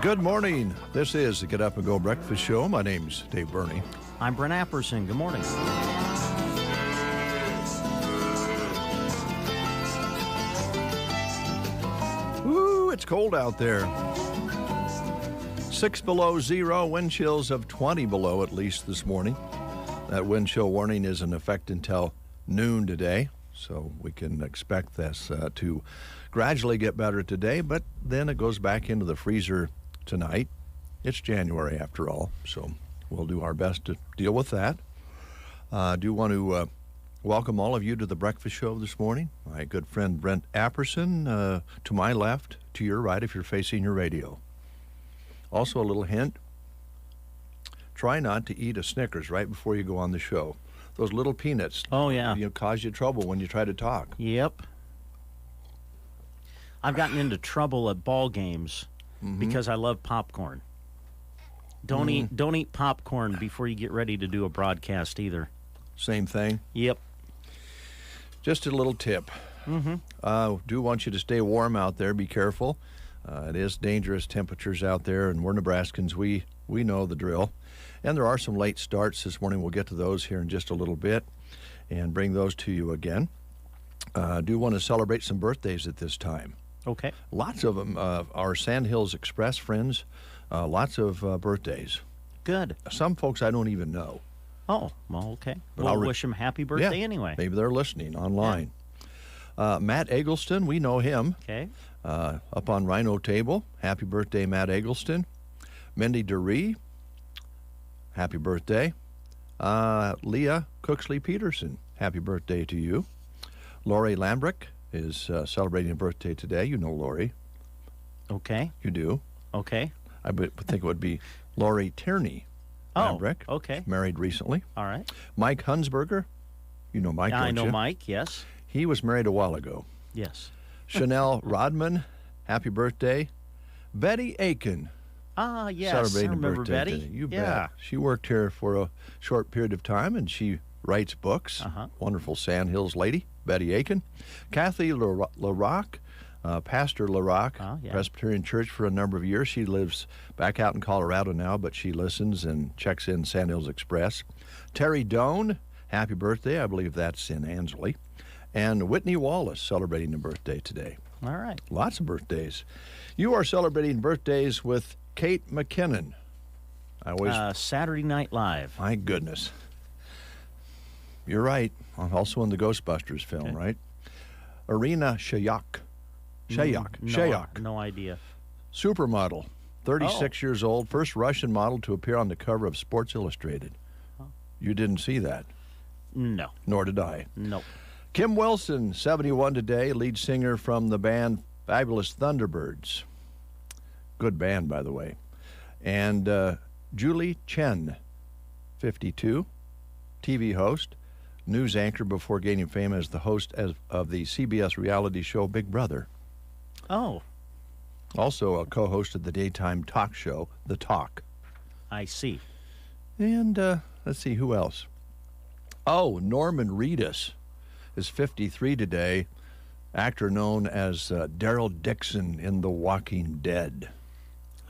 Good morning. This is the Get Up and Go Breakfast Show. My name's Dave Burney. I'm Brent Apperson. Good morning. Ooh, it's cold out there. 6 below zero, wind chills of 20 below at least this morning. That wind chill warning is in effect until noon today, so we can expect this to gradually get better today, but then it goes back into the freezer tonight. It's January after all, so we'll do our best to deal with that. I do want to welcome all of you to the breakfast show this morning. My good friend Brent Apperson to my left, to your right if you're facing your radio. Also a little hint, try not to eat a Snickers right before you go on the show. Those little peanuts cause you trouble when you try to talk. Yep. I've gotten into trouble at ball games because I love popcorn. Don't eat popcorn before you get ready to do a broadcast either. Same thing? Yep. Just a little tip. Do want you to stay warm out there. Be careful. It is dangerous temperatures out there, and we're Nebraskans. We know the drill. And there are some late starts this morning. We'll get to those here in just a little bit and bring those to you again. Do want to celebrate some birthdays at this time. Okay. Lots of them are Sandhills Express friends. Lots of birthdays. Good. Some folks I don't even know. Oh, well, okay. We'll wish them happy birthday anyway. Maybe they're listening online. Yeah. Matt Eggleston, we know him. Okay. Up on Rhino Table. Happy birthday, Matt Eggleston. Mindy DeRee, happy birthday. Leah Cooksley Peterson, happy birthday to you. Lori Lambrick is celebrating a birthday today. You know Lori. Okay. You do. Okay. I would think it would be Lori Tierney Lambrick. Okay. Married recently. All right. Mike Hunsberger. You know Mike, don't you? I know Mike, yes. He was married a while ago. Yes. Chanel Rodman, happy birthday. Betty Aiken. Ah, yes. Celebrating I remember birthday Betty. today. You bet. She worked here for a short period of time, and she writes books. Wonderful Sandhills lady, Betty Aiken. Kathy LaRock, Pastor LaRock, Presbyterian Church for a number of years. She lives back out in Colorado now, but she listens and checks in Sandhills Express. Terry Doan, happy birthday. I believe that's in Ansley. And Whitney Wallace celebrating a birthday today. All right. Lots of birthdays. You are celebrating birthdays with Kate Mckinnon. Saturday Night Live. My goodness. You're right. Also in the Ghostbusters film, right? Irina Shayok. No idea. Supermodel. 36 years old. First Russian model to appear on the cover of Sports Illustrated. You didn't see that? No. Nor did I. Nope. Kim Wilson, 71 today, lead singer from the band Fabulous Thunderbirds. Good band, by the way. And Julie Chen, 52, TV host, news anchor before gaining fame as the host of the CBS reality show Big Brother. Oh. Also a co-host of the daytime talk show, The Talk. I see. And let's see, who else? Oh, Norman Reedus is 53 today, actor known as Daryl Dixon in The Walking Dead.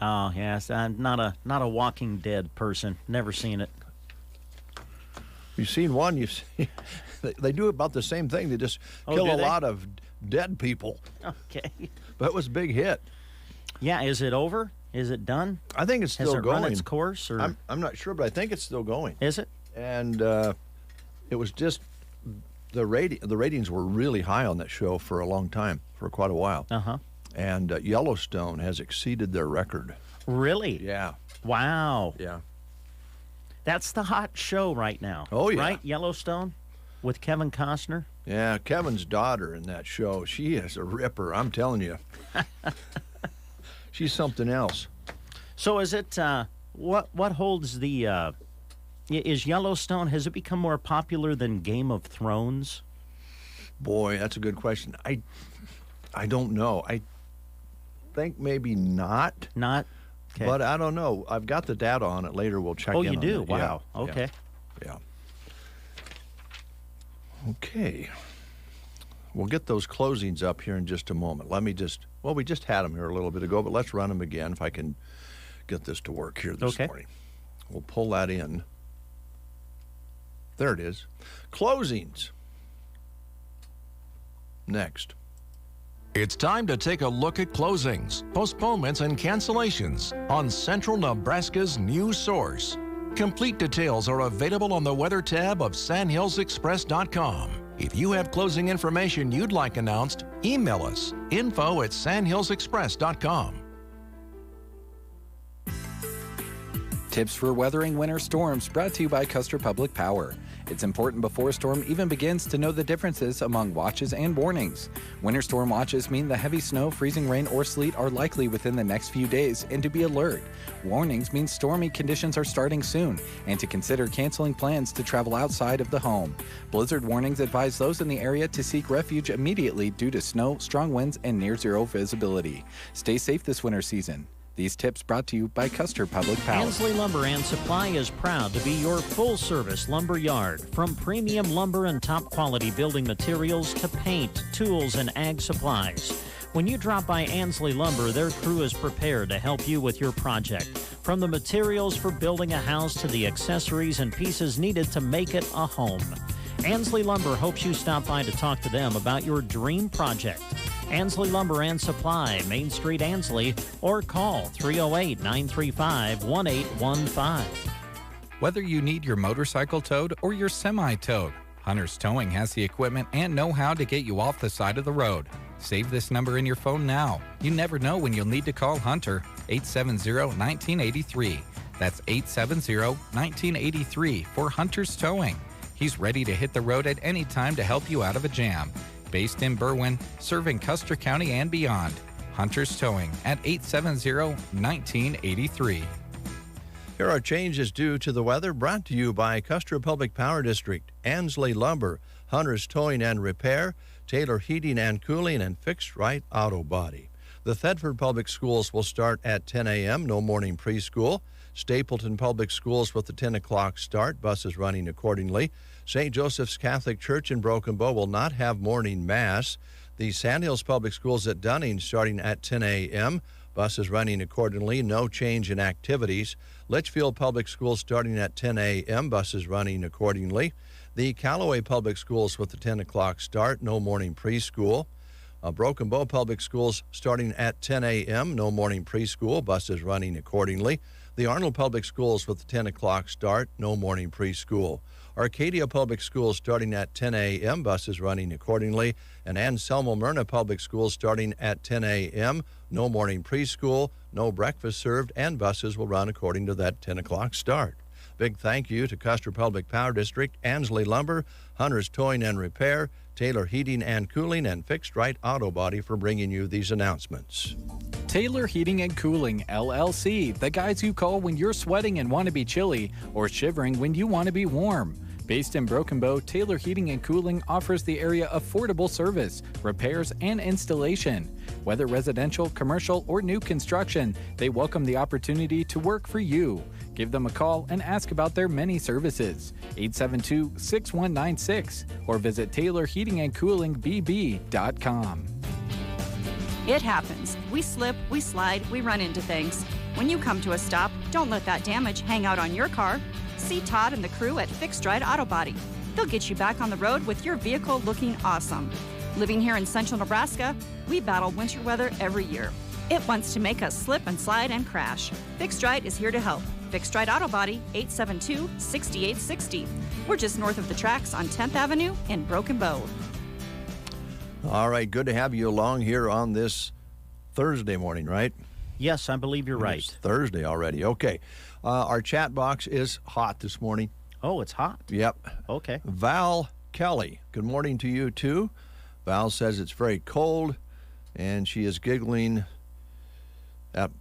Oh, yes. I'm not a Walking Dead person. Never seen it. You've seen one. They do about the same thing. They just kill a lot of dead people. Okay. But it was a big hit. Yeah. Is it over? Is it done? I think it's still going. Has it run its course? Or? I'm not sure, but I think it's still going. Is it? And it was just the ratings were really high on that show for a long time, for quite a while. And Yellowstone has exceeded their record. Really? Yeah. Wow. Yeah. That's the hot show right now. Oh, yeah. Right? Yellowstone with Kevin Costner. Yeah, Kevin's daughter in that show, she is a ripper, I'm telling you. She's something else. So is it, what holds the, is Yellowstone, has it become more popular than Game of Thrones? Boy, that's a good question. I don't know. I think maybe not. Not? Okay. But I don't know. I've got the data on it. Later we'll check in on it. Oh, you do? Yeah. Wow. Okay. Yeah. Okay. We'll get those closings up here in just a moment. Let me just, well, we just had them here a little bit ago, but let's run them again if I can get this to work here this morning. We'll pull that in. There it is. Closings. Next. It's time to take a look at closings, postponements, and cancellations on Central Nebraska's new source. Complete details are available on the weather tab of sandhillsexpress.com. If you have closing information you'd like announced, email us info@sandhillsexpress.com. Tips for weathering winter storms brought to you by Custer Public Power. It's important before a storm even begins to know the differences among watches and warnings. Winter storm watches mean the heavy snow, freezing rain, or sleet are likely within the next few days and to be alert. Warnings mean stormy conditions are starting soon and to consider canceling plans to travel outside of the home. Blizzard warnings advise those in the area to seek refuge immediately due to snow, strong winds, and near zero visibility. Stay safe this winter season. These tips brought to you by Custer Public Power. Ansley Lumber and Supply is proud to be your full-service lumber yard. From premium lumber and top-quality building materials to paint, tools, and ag supplies. When you drop by Ansley Lumber, their crew is prepared to help you with your project. From the materials for building a house to the accessories and pieces needed to make it a home. Ansley Lumber hopes you stop by to talk to them about your dream project. Ansley Lumber and Supply, Main Street, Ansley, or call 308-935-1815. Whether you need your motorcycle towed or your semi towed, Hunter's Towing has the equipment and know-how to get you off the side of the road. Save this number in your phone now. You never know when you'll need to call Hunter, 870-1983. That's 870-1983 for Hunter's Towing. He's ready to hit the road at any time to help you out of a jam. Based in Berwyn, serving Custer County and beyond. Hunter's Towing at 870-1983. Here are changes due to the weather brought to you by Custer Public Power District, Ansley Lumber, Hunter's Towing and Repair, Taylor Heating and Cooling, and Fixed Right Auto Body. The Thedford Public Schools will start at 10 a.m., no morning preschool. Stapleton Public Schools with the 10 o'clock start, buses running accordingly. St. Joseph's Catholic Church in Broken Bow will not have morning mass. The Sandhills Public Schools at Dunning starting at 10 a.m., buses running accordingly, no change in activities. Litchfield Public Schools starting at 10 a.m., buses running accordingly. The Callaway Public Schools with the 10 o'clock start, no morning preschool. Broken Bow Public Schools starting at 10 a.m., no morning preschool, buses running accordingly. The Arnold Public Schools with the 10 o'clock start, no morning preschool. Arcadia Public Schools starting at 10 a.m., buses running accordingly. And Anselmo Myrna Public Schools starting at 10 a.m., no morning preschool, no breakfast served, and buses will run according to that 10 o'clock start. Big thank you to Custer Public Power District, Ansley Lumber, Hunter's Towing and Repair, Taylor Heating and Cooling, and Fixed Right Auto Body for bringing you these announcements. Taylor Heating and Cooling, LLC, the guys you call when you're sweating and want to be chilly or shivering when you want to be warm. Based in Broken Bow, Taylor Heating and Cooling offers the area affordable service, repairs, and installation. Whether residential, commercial, or new construction, they welcome the opportunity to work for you. Give them a call and ask about their many services. 872-6196 or visit TaylorHeatingandCoolingBB.com. It happens. We slip, we slide, we run into things. When you come to a stop, don't let that damage hang out on your car. See Todd and the crew at Fixed Right Auto Body. They'll get you back on the road with your vehicle looking awesome. Living here in central Nebraska, we battle winter weather every year. It wants to make us slip and slide and crash. Fixed Right is here to help. Fixed Right Auto Body, 872-6860. We're just north of the tracks on 10th Avenue in Broken Bow. All right, good to have you along here on this Thursday morning, right? Yes, I believe you're right. It's Thursday already. Okay. Our chat box is hot this morning. Oh, it's hot. Yep. Okay. Val Kelly, good morning to you, too. Val says it's very cold, and she is giggling at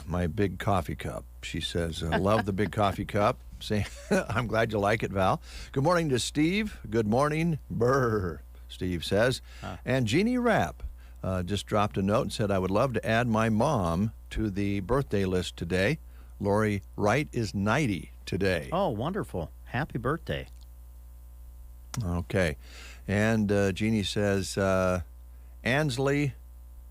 my big coffee cup. She says, I love the big coffee cup. Say, I'm glad you like it, Val. Good morning to Steve. Good morning, Burr, Steve says. And Jeannie Rapp just dropped a note and said, I would love to add my mom to the birthday list today. Lori Wright is 90 today. Oh, wonderful. Happy birthday. Okay. And Jeannie says, Ansley,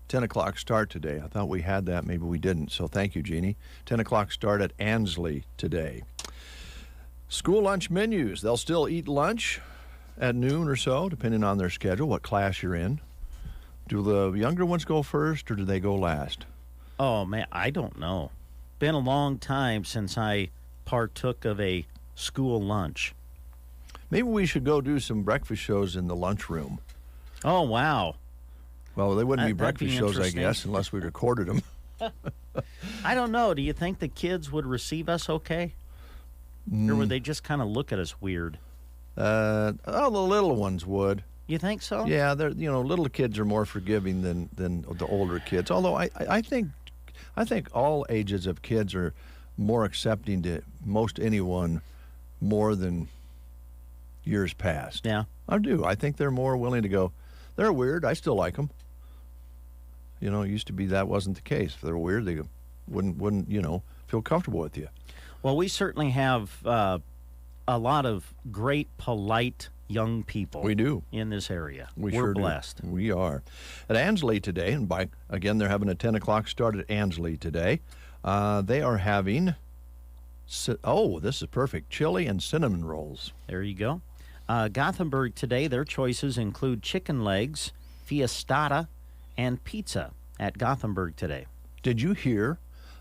10 o'clock start today. I thought we had that. Maybe we didn't. So thank you, Jeannie. 10 o'clock start at Ansley today. School lunch menus. They'll still eat lunch at noon or so, depending on their schedule, what class you're in. Do the younger ones go first, or do they go last? Oh, man, I don't know. Been a long time since I partook of a school lunch. Maybe we should go do some breakfast shows in the lunchroom. Oh, wow. Well, they wouldn't be That'd be breakfast shows, I interesting. guess, unless we recorded them. I don't know. Do you think the kids would receive us okay? Or would they just kind of look at us weird? The little ones would. You think so? Yeah, they're little kids are more forgiving than the older kids. Although I think all ages of kids are more accepting to most anyone more than years past. Yeah. I do. I think they're more willing to go, they're weird, I still like them. It used to be that wasn't the case. If they're weird, they wouldn't feel comfortable with you. Well, we certainly have a lot of great, polite young people. We do. In this area. We're sure blessed. We are. At Ansley today, and again, they're having a 10 o'clock start at Ansley today. They are having, this is perfect, chili and cinnamon rolls. There you go. Gothenburg today, their choices include chicken legs, fiestada, and pizza at Gothenburg today. Did you hear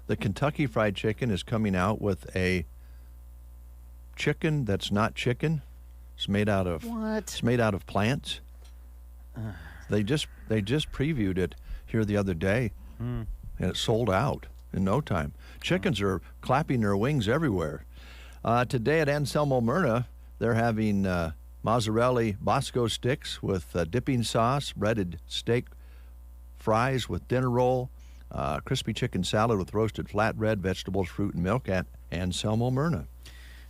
that Kentucky Fried Chicken is coming out with a chicken that's not chicken? It's made out of What? It's made out of plants. They just previewed it here the other day, and it sold out in no time. Chickens are clapping their wings everywhere. Today at Anselmo Myrna, they're having mozzarella Bosco sticks with dipping sauce, breaded steak fries with dinner roll, crispy chicken salad with roasted flatbread, vegetables, fruit, and milk at Anselmo Myrna.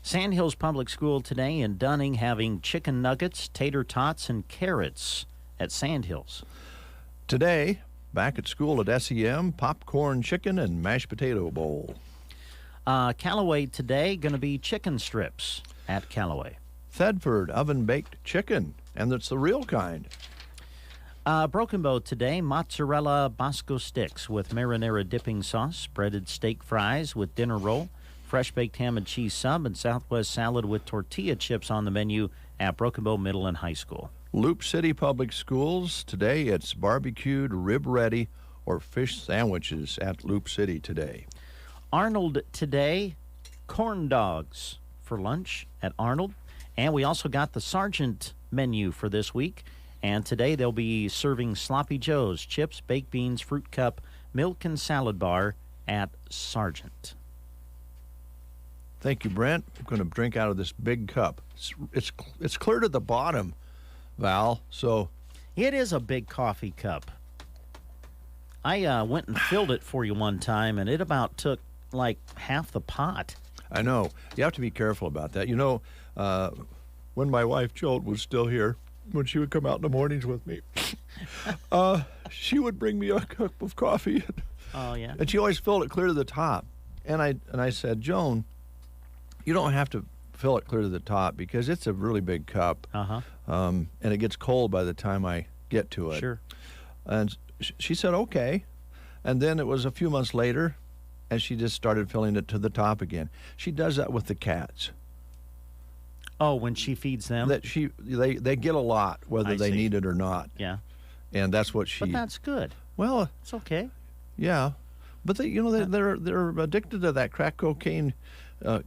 Sandhills Public School today in Dunning having chicken nuggets, tater tots, and carrots at Sandhills. Today, back at school at SEM, popcorn chicken and mashed potato bowl. Callaway today going to be chicken strips at Callaway. Thedford oven-baked chicken, and it's the real kind. Broken Bow today, mozzarella Bosco sticks with marinara dipping sauce, breaded steak fries with dinner roll, fresh baked ham and cheese sub, and Southwest salad with tortilla chips on the menu at Broken Bow Middle and High School. Loop City Public Schools, today it's barbecued, rib-ready, or fish sandwiches at Loop City today. Arnold today, corn dogs for lunch at Arnold. And we also got the Sergeant menu for this week. And today they'll be serving Sloppy Joe's, chips, baked beans, fruit cup, milk, and salad bar at Sergeant. Thank you, Brent. I'm going to drink out of this big cup. It's clear to the bottom, Val, so... It is a big coffee cup. I went and filled it for you one time, and it about took like half the pot. I know. You have to be careful about that. When my wife, Jolt, was still here, when she would come out in the mornings with me, she would bring me a cup of coffee. Oh, yeah? And she always filled it clear to the top. And I said, Joan, you don't have to fill it clear to the top because it's a really big cup. Uh-huh. And it gets cold by the time I get to it. Sure. And she said, okay. And then it was a few months later, and she just started filling it to the top again. She does that with the cats. Oh, when she feeds them? They get a lot, whether they need it or not. Yeah. And that's what she... But that's good. Well... It's okay. Yeah. But they're addicted to that crack cocaine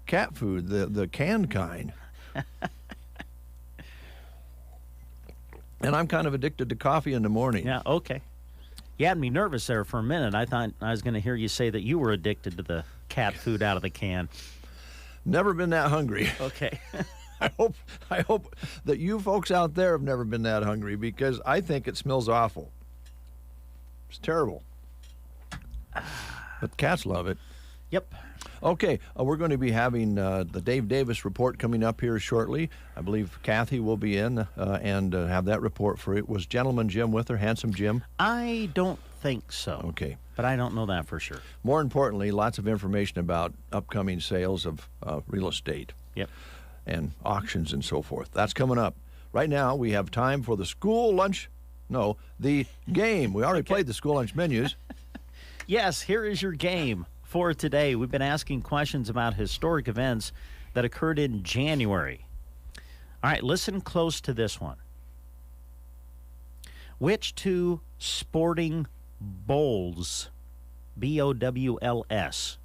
cat food, the canned kind. And I'm kind of addicted to coffee in the morning. Yeah, okay. You had me nervous there for a minute. I thought I was going to hear you say that you were addicted to the cat food out of the can. Never been that hungry. Okay. I hope that you folks out there have never been that hungry, because I think it smells awful. It's terrible. But cats love it. Yep. Okay, we're going to be having the Dave Davis report coming up here shortly. I believe Kathy will be in and have that report for it. Was Gentleman Jim with her, Handsome Jim? I don't think so. Okay. But I don't know that for sure. More importantly, lots of information about upcoming sales of real estate. Yep. And auctions and so forth. That's coming up. Right now, we have time for the the game. We already played the school lunch menus. Yes, here is your game for today. We've been asking questions about historic events that occurred in January. All right, listen close to this one. Which two sporting bowls, B-O-W-L-S,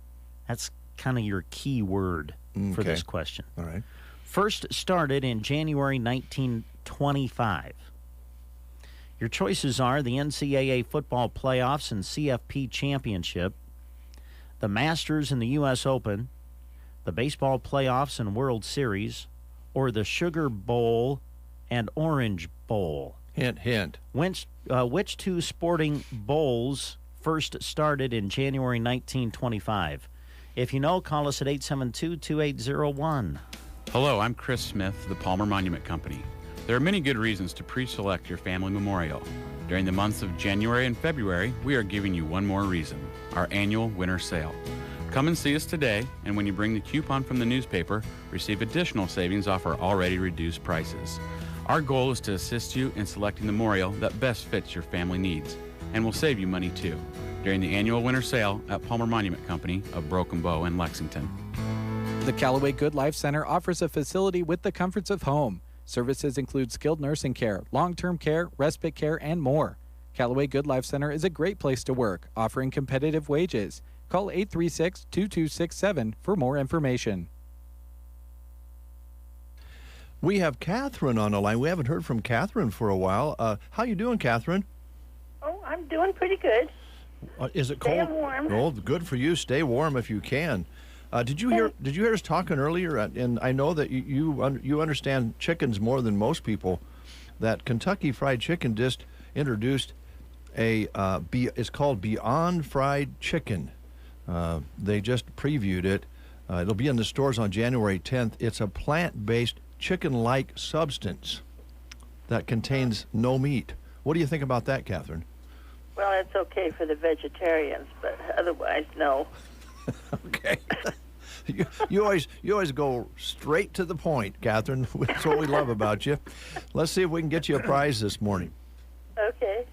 that's kind of your key word for this question. All right. First started in January 1925. Your choices are the NCAA football playoffs and CFP championship, the Masters and the U.S. Open, the baseball playoffs and World Series, or the Sugar Bowl and Orange Bowl. Hint, hint. Which two sporting bowls first started in January 1925? If you know, call us at 872-2801. Hello, I'm Chris Smith, the Palmer Monument Company. There are many good reasons to pre-select your family memorial. During the months of January and February, we are giving you one more reason, our annual winter sale. Come and see us today, and when you bring the coupon from the newspaper, receive additional savings off our already reduced prices. Our goal is to assist you in selecting the memorial that best fits your family needs, and will save you money too, during the annual winter sale at Palmer Monument Company of Broken Bow in Lexington. The Callaway Good Life Center offers a facility with the comforts of home. Services include skilled nursing care, long-term care, respite care, and more. Callaway Good Life Center is a great place to work, offering competitive wages. Call 836-2267 for more information. We have Catherine on the line. We haven't heard from Catherine for a while. How you doing, Catherine? Oh, I'm doing pretty good. Is it cold? Staying warm. Oh, good for you. Stay warm if you can. Did you hear us talking earlier? And I know that you understand chickens more than most people. That Kentucky Fried Chicken just introduced it's called Beyond Fried Chicken. They just previewed it. It'll be in the stores on January 10th. It's a plant-based chicken-like substance that contains no meat. What do you think about that, Catherine? Well, it's okay for the vegetarians, but otherwise, no. Okay. You always go straight to the point, Catherine. That's what we love about you. Let's see if we can get you a prize this morning. Okay.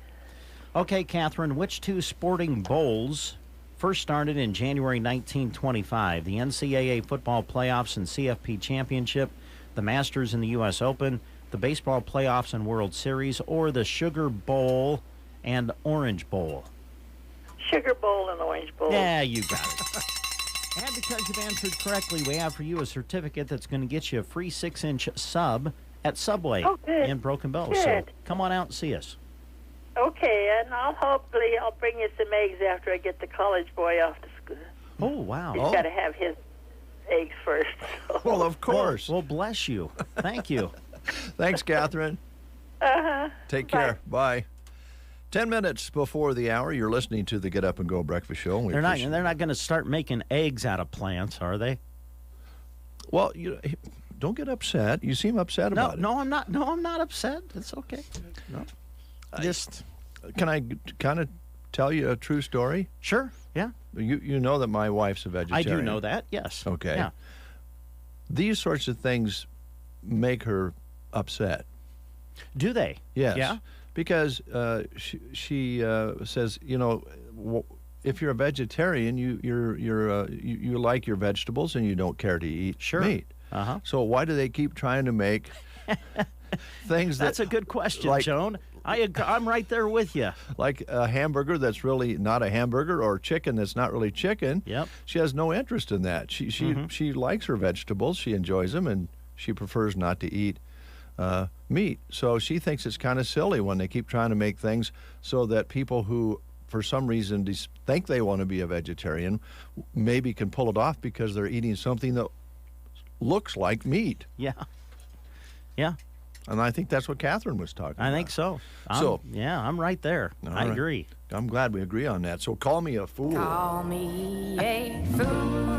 Okay, Catherine, which two sporting bowls first started in January 1925? The NCAA football playoffs and CFP championship, the Masters and the U.S. Open, the baseball playoffs and World Series, or the Sugar Bowl and Orange Bowl? Sugar Bowl and Orange Bowl. Yeah, you got it. And because you've answered correctly, we have for you a certificate that's going to get you a free 6-inch sub at Subway in Broken Bow. Good. So come on out and see us. Okay, and hopefully I'll bring you some eggs after I get the college boy off to school. Oh, wow. He's got to have his eggs first. So. Well, of course. Well, bless you. Thank you. Thanks, Catherine. Take care. Bye. 10 minutes before the hour, you're listening to the Get Up and Go Breakfast Show. They're not going to start making eggs out of plants, are they? Well, don't get upset. You seem upset about it. No, I'm not. No, I'm not upset. It's okay. No. Just can I kind of tell you a true story? Sure. Yeah. You know that my wife's a vegetarian. I do know that. Yes. Okay. Yeah. These sorts of things make her upset. Do they? Yes. Yeah. Because she says, if you're a vegetarian, you like your vegetables and you don't care to eat meat. Uh-huh. So why do they keep trying to make things That's a good question, like, Joan. I'm right there with you. Like a hamburger that's really not a hamburger, or chicken that's not really chicken. Yep. She has no interest in that. She likes her vegetables. She enjoys them, and she prefers not to eat meat. So she thinks it's kind of silly when they keep trying to make things so that people who for some reason think they want to be a vegetarian maybe can pull it off because they're eating something that looks like meat. Yeah. Yeah. And I think that's what Catherine was talking about. I think so. I'm right there. I agree. I'm glad we agree on that. So call me a fool. Call me a fool.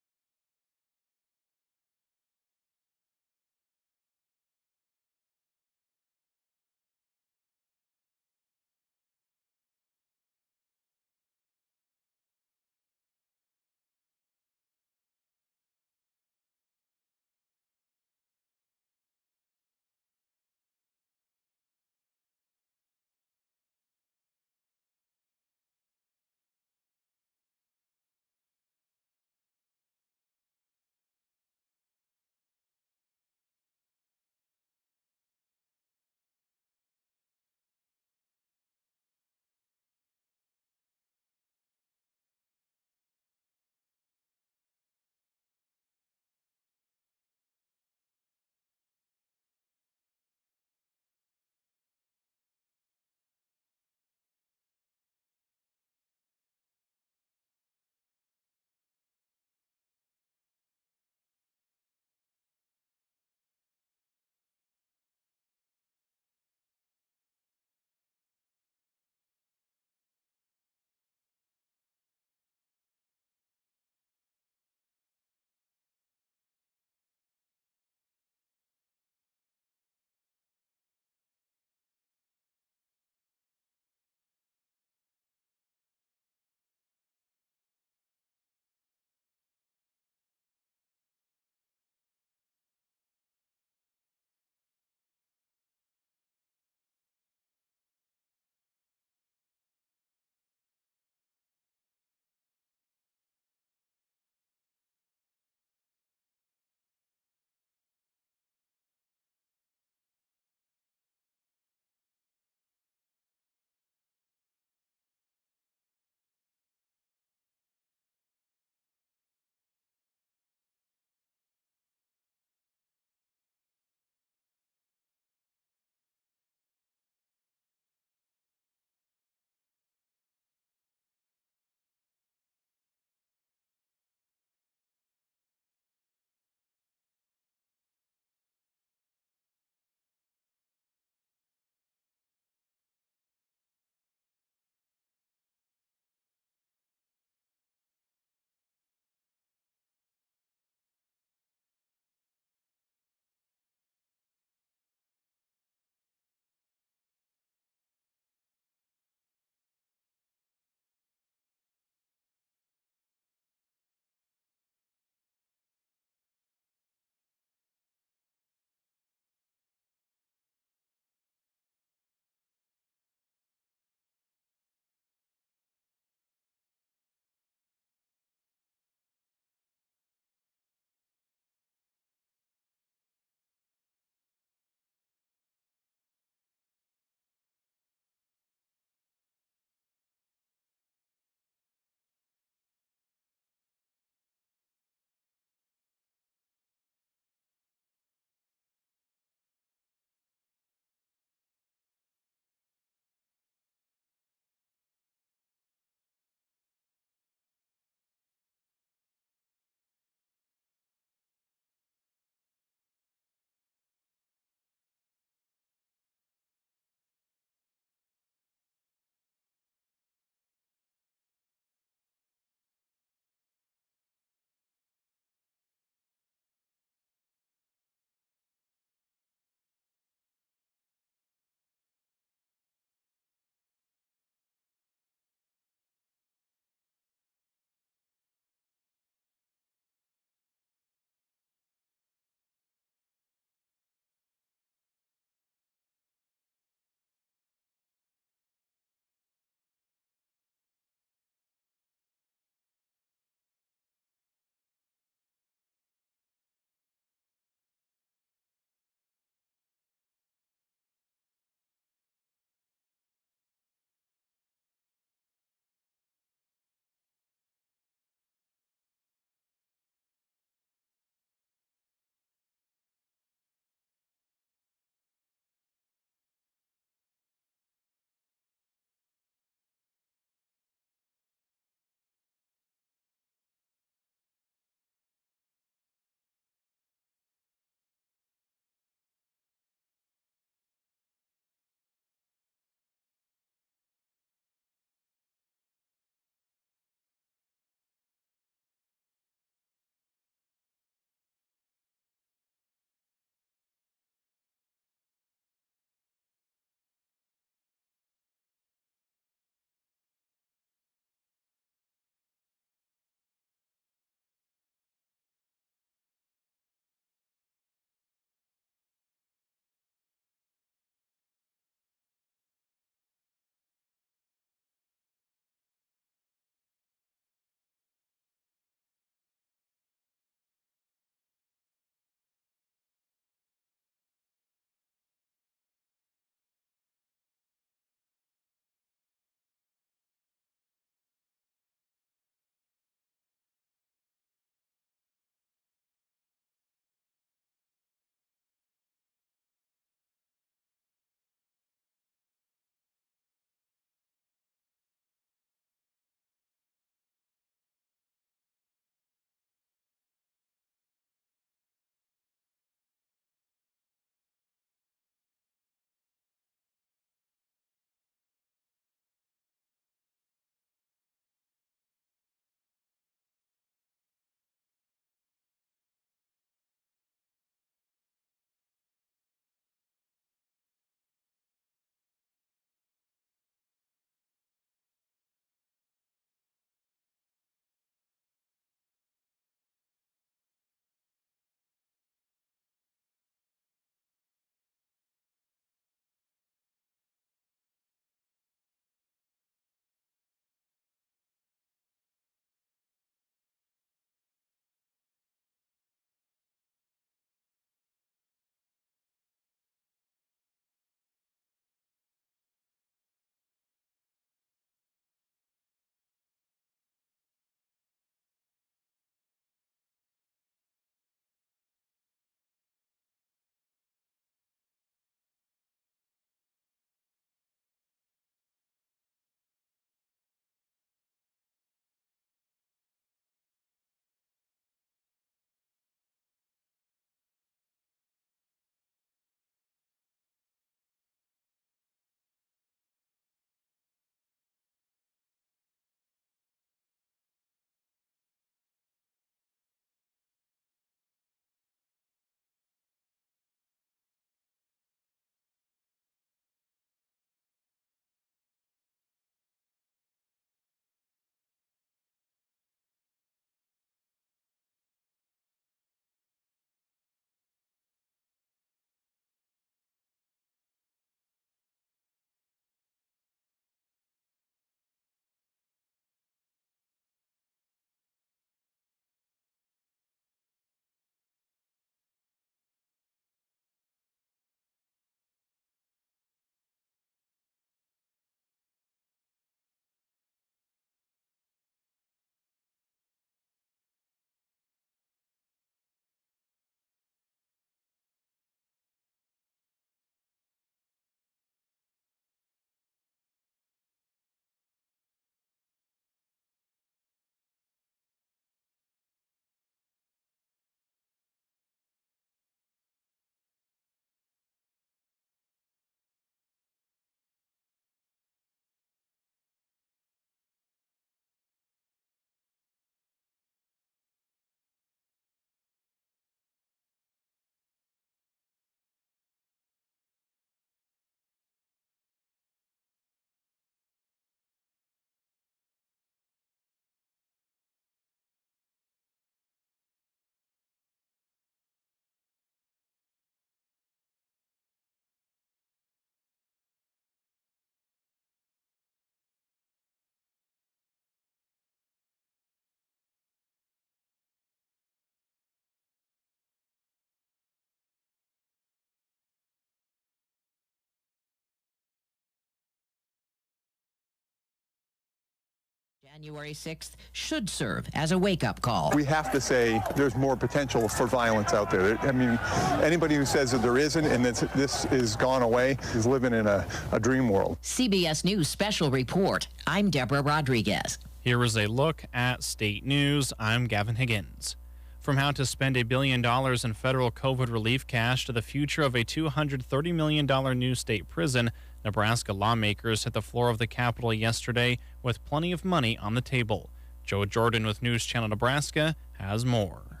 January 6th should serve as a wake-up call. We have to say there's more potential for violence out there. I mean, anybody who says that there isn't and that this is gone away is living in a dream world. CBS News Special Report. I'm Deborah Rodriguez. Here is a look at state news. I'm Gavin Higgins. From how to spend $1 billion in federal COVID relief cash to the future of a $230 million new state prison, Nebraska lawmakers hit the floor of the Capitol yesterday with plenty of money on the table. Joe Jordan with News Channel Nebraska has more.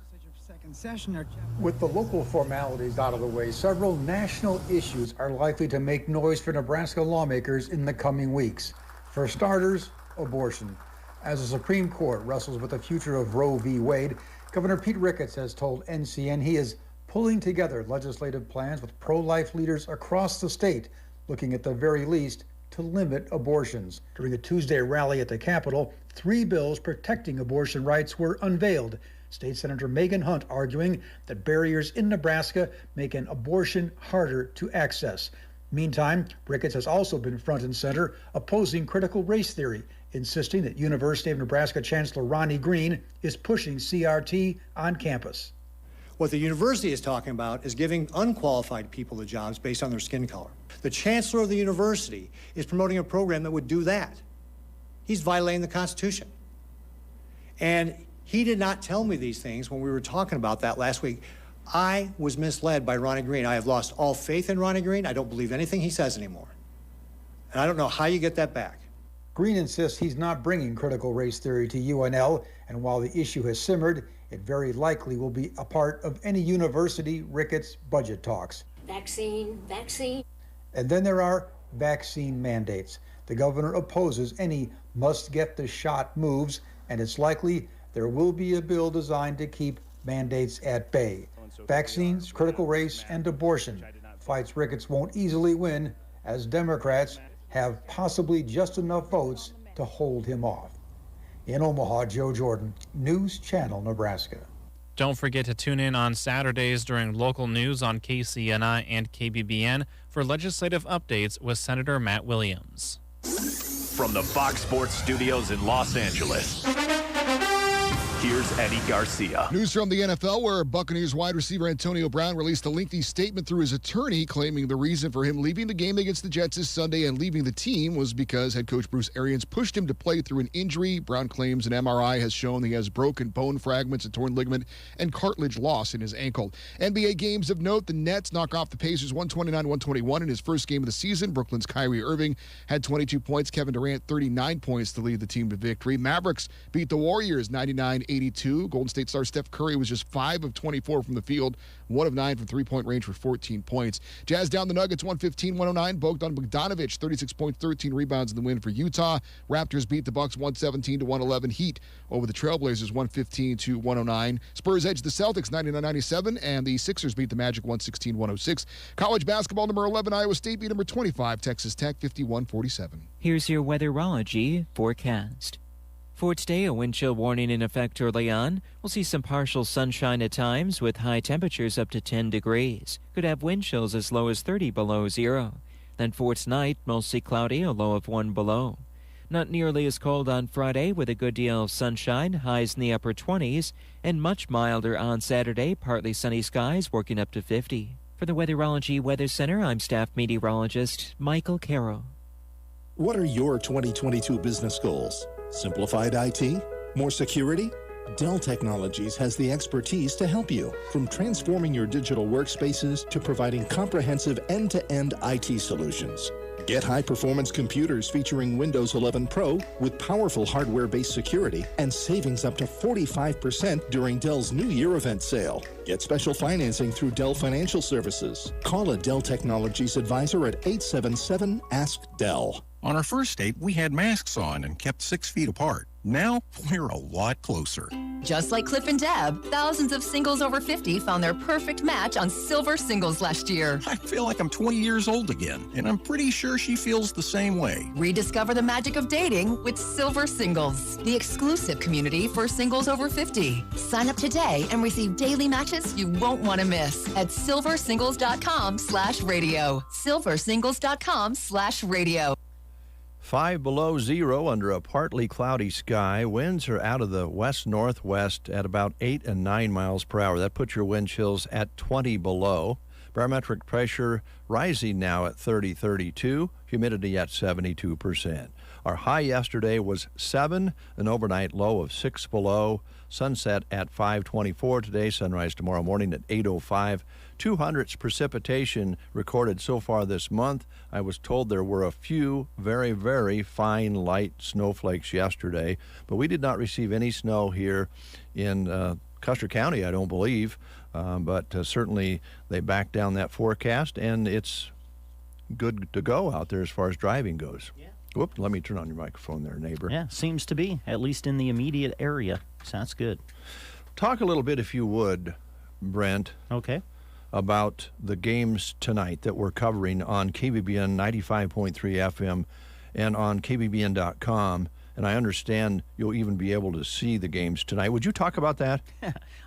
With the local formalities out of the way, several national issues are likely to make noise for Nebraska lawmakers in the coming weeks. For starters, abortion. As the Supreme Court wrestles with the future of Roe v. Wade, Governor Pete Ricketts has told NCN he is pulling together legislative plans with pro-life leaders across the state, looking at the very least to limit abortions. During the Tuesday rally at the Capitol, 3 bills protecting abortion rights were unveiled. State Senator Megan Hunt arguing that barriers in Nebraska make an abortion harder to access. Meantime, Ricketts has also been front and center opposing critical race theory, insisting that University of Nebraska Chancellor Ronnie Green is pushing CRT on campus. What the university is talking about is giving unqualified people the jobs based on their skin color. The chancellor of the university is promoting a program that would do that. He's violating the Constitution. And he did not tell me these things when we were talking about that last week. I was misled by Ronnie Green. I have lost all faith in Ronnie Green. I don't believe anything he says anymore. And I don't know how you get that back. Green insists he's not bringing critical race theory to UNL, and while the issue has simmered, it very likely will be a part of any university Ricketts budget talks. Vaccine. And then there are vaccine mandates. The governor opposes any must-get-the-shot moves, and it's likely there will be a bill designed to keep mandates at bay. Vaccines, critical race, and abortion. Fights Ricketts won't easily win, as Democrats have possibly just enough votes to hold him off. In Omaha, Joe Jordan, News Channel, Nebraska. Don't forget to tune in on Saturdays during local news on KCNI and KBBN for legislative updates with Senator Matt Williams. From the Fox Sports Studios in Los Angeles, here's Eddie Garcia. News from the NFL, where Buccaneers wide receiver Antonio Brown released a lengthy statement through his attorney claiming the reason for him leaving the game against the Jets this Sunday and leaving the team was because head coach Bruce Arians pushed him to play through an injury. Brown claims an MRI has shown he has broken bone fragments, a torn ligament, and cartilage loss in his ankle. NBA games of note, the Nets knock off the Pacers 129-121 in his first game of the season. Brooklyn's Kyrie Irving had 22 points, Kevin Durant 39 points to lead the team to victory. Mavericks beat the Warriors 99-82. Golden State star Steph Curry was just 5 of 24 from the field, 1 of 9 from three-point range for 14 points. Jazz down the Nuggets 115-109. Bogdan Bogdanovic 36 points, 13 rebounds in the win for Utah. Raptors beat the Bucks 117-111. Heat over the Trailblazers 115-109. Spurs edged the Celtics 99-97, and the Sixers beat the Magic 116-106. College basketball, number 11 Iowa State beat number 25 Texas Tech 51-47. Here's your weatherology forecast. For today, a wind chill warning in effect early on. We'll see some partial sunshine at times with high temperatures up to 10 degrees. Could have wind chills as low as 30 below zero. Then for tonight, mostly cloudy, a low of 1 below. Not nearly as cold on Friday with a good deal of sunshine, highs in the upper 20s, and much milder on Saturday, partly sunny skies working up to 50. For the Weatherology Weather Center, I'm staff meteorologist Michael Carroll. What are your 2022 business goals? Simplified IT? More security? Dell Technologies has the expertise to help you, from transforming your digital workspaces to providing comprehensive end-to-end IT solutions. Get high-performance computers featuring Windows 11 Pro with powerful hardware-based security and savings up to 45% during Dell's New Year event sale. Get special financing through Dell Financial Services. Call a Dell Technologies advisor at 877-ASK-DELL. On our first date, we had masks on and kept 6 feet apart. Now, we're a lot closer. Just like Cliff and Deb, thousands of singles over 50 found their perfect match on Silver Singles last year. I feel like I'm 20 years old again, and I'm pretty sure she feels the same way. Rediscover the magic of dating with Silver Singles, the exclusive community for singles over 50. Sign up today and receive daily matches you won't want to miss at silversingles.com/radio. silversingles.com/radio. 5 below zero under a partly cloudy sky. Winds are out of the west-northwest at about 8 and 9 miles per hour. That puts your wind chills at 20 below. Barometric pressure rising now at 30-32. Humidity at 72%. Our high yesterday was 7, an overnight low of 6 below. Sunset at 5:24 today, sunrise tomorrow morning at 8:05. 200s precipitation recorded so far this month. I was told there were a few very, very fine light snowflakes yesterday, but we did not receive any snow here in Custer County, I don't believe. But certainly they backed down that forecast, and it's good to go out there as far as driving goes. Yeah. Whoop, let me turn on your microphone there, neighbor. Yeah, seems to be, at least in the immediate area. Sounds good. Talk a little bit, if you would, Brent. Okay. About the games tonight that we're covering on KBBN 95.3 FM and on KBBN.com. And I understand you'll even be able to see the games tonight. Would you talk about that?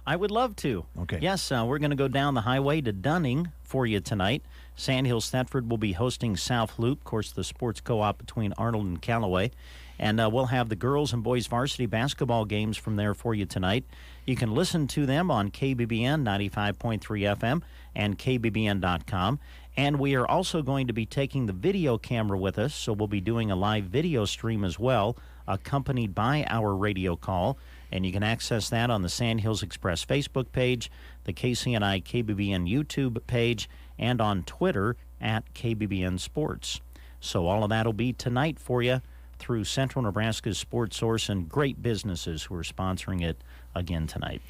I would love to. Okay. Yes, we're going to go down the highway to Dunning for you tonight. Sandhills Thetford will be hosting South Loop, of course, the sports co-op between Arnold and Callaway. And we'll have the girls and boys varsity basketball games from there for you tonight. You can listen to them on KBBN 95.3 FM and KBBN.com. And we are also going to be taking the video camera with us, so we'll be doing a live video stream as well, accompanied by our radio call. And you can access that on the Sandhills Express Facebook page, the KCNI KBBN YouTube page, and on Twitter at KBBN Sports. So all of that will be tonight for you through Central Nebraska's Sports Source and great businesses who are sponsoring it again tonight.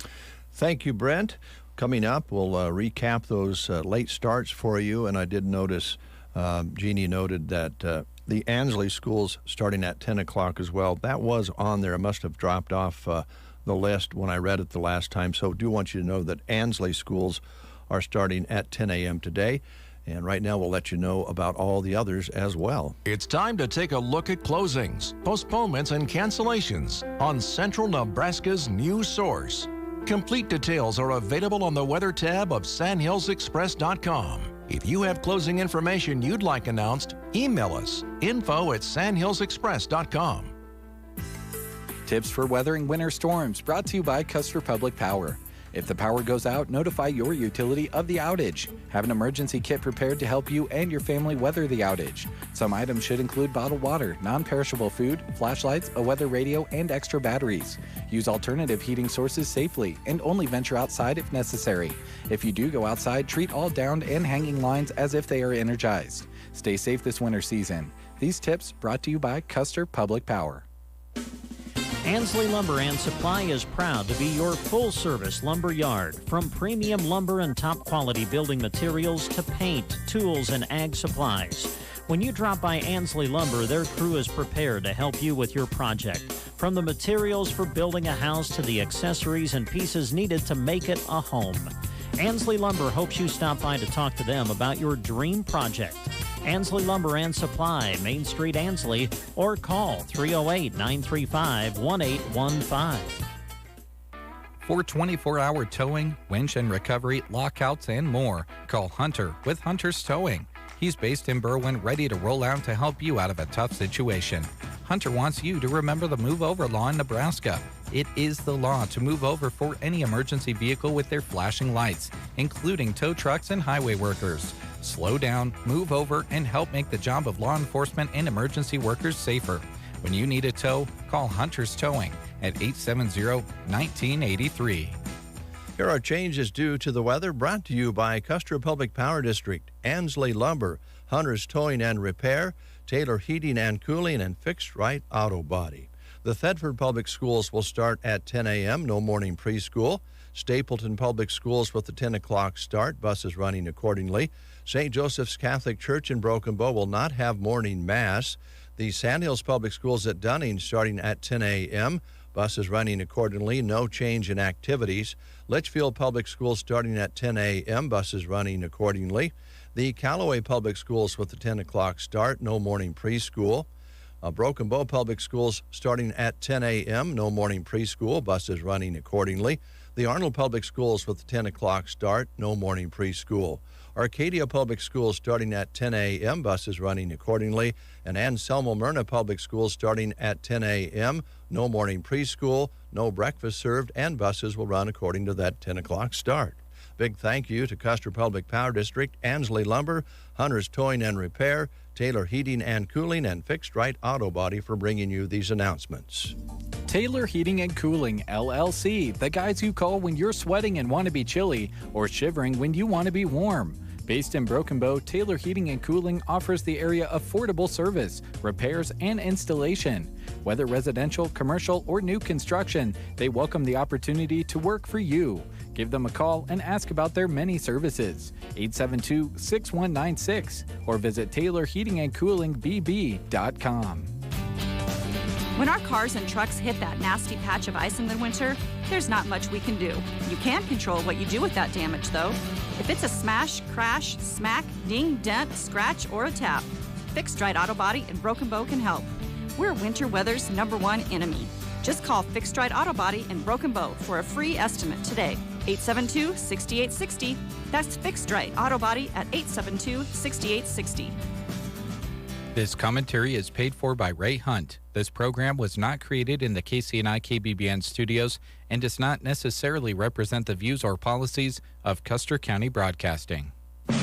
Thank you, Brent. Coming up, we'll recap those late starts for you. And I did notice, Jeannie noted that the Ansley schools starting at 10 o'clock as well. That was on there. It must have dropped off the list when I read it the last time. So do want you to know that Ansley schools are starting at 10 a.m. today. And right now, we'll let you know about all the others as well. It's time to take a look at closings, postponements, and cancellations on Central Nebraska's new source. Complete details are available on the weather tab of sandhillsexpress.com. If you have closing information you'd like announced, email us, info@sandhillsexpress.com. Tips for weathering winter storms brought to you by Custer Public Power. If the power goes out, notify your utility of the outage. Have an emergency kit prepared to help you and your family weather the outage. Some items should include bottled water, non-perishable food, flashlights, a weather radio, and extra batteries. Use alternative heating sources safely and only venture outside if necessary. If you do go outside, treat all downed and hanging lines as if they are energized. Stay safe this winter season. These tips brought to you by Custer Public Power. Ansley Lumber and Supply is proud to be your full-service lumber yard. From premium lumber and top-quality building materials to paint, tools, and ag supplies. When you drop by Ansley Lumber, their crew is prepared to help you with your project. From the materials for building a house to the accessories and pieces needed to make it a home. Ansley Lumber hopes you stop by to talk to them about your dream project. Ansley Lumber and Supply, Main Street, Ansley, or call 308-935-1815. For 24-hour towing, winch and recovery, lockouts, and more, call Hunter with Hunter's Towing. He's based in Berwyn, ready to roll out to help you out of a tough situation. Hunter wants you to remember the Move Over law in Nebraska. It is the law to move over for any emergency vehicle with their flashing lights, including tow trucks and highway workers. Slow down, move over, and help make the job of law enforcement and emergency workers safer. When you need a tow, call Hunter's Towing at 870-1983. Here are changes due to the weather, brought to you by Custer Public Power District, Ansley Lumber, Hunter's Towing and Repair, Taylor Heating and Cooling, and Fixed Right Auto Body. The Thetford Public Schools will start at 10 a.m., no morning preschool. Stapleton Public Schools with the 10 o'clock start, buses running accordingly. St. Joseph's Catholic Church in Broken Bow will not have morning mass. The Sandhills Public Schools at Dunning starting at 10 a.m., buses running accordingly, no change in activities. Litchfield Public Schools starting at 10 a.m., buses running accordingly. The Callaway Public Schools with the 10 o'clock start, no morning preschool. Broken Bow Public Schools starting at 10 a.m., no morning preschool, buses running accordingly. The Arnold Public Schools with the 10 o'clock start, no morning preschool. Arcadia Public Schools starting at 10 a.m., buses running accordingly. And Anselmo Myrna Public Schools starting at 10 a.m., no morning preschool, no breakfast served, and buses will run according to that 10 o'clock start. Big thank you to Custer Public Power District, Ansley Lumber, Hunter's Towing and Repair, Taylor Heating and Cooling, and Fixed Right Auto Body for bringing you these announcements. Taylor Heating and Cooling, LLC, the guys you call when you're sweating and want to be chilly or shivering when you want to be warm. Based in Broken Bow, Taylor Heating and Cooling offers the area affordable service, repairs, and installation. Whether residential, commercial, or new construction, they welcome the opportunity to work for you. Give them a call and ask about their many services. 872-6196 or visit TaylorHeatingandCoolingBB.com. When our cars and trucks hit that nasty patch of ice in the winter, there's not much we can do. You can control what you do with that damage, though. If it's a smash, crash, smack, ding, dent, scratch, or a tap, Fixed Right Auto Body in Broken Bow can help. We're winter weather's #1 enemy. Just call Fixed Right Auto Body in Broken Bow for a free estimate today. 872-6860. That's Fixed Right Auto Body at 872-6860. This commentary is paid for by Ray Hunt. This program was not created in the KCNI KBBN studios and does not necessarily represent the views or policies of Custer County Broadcasting. I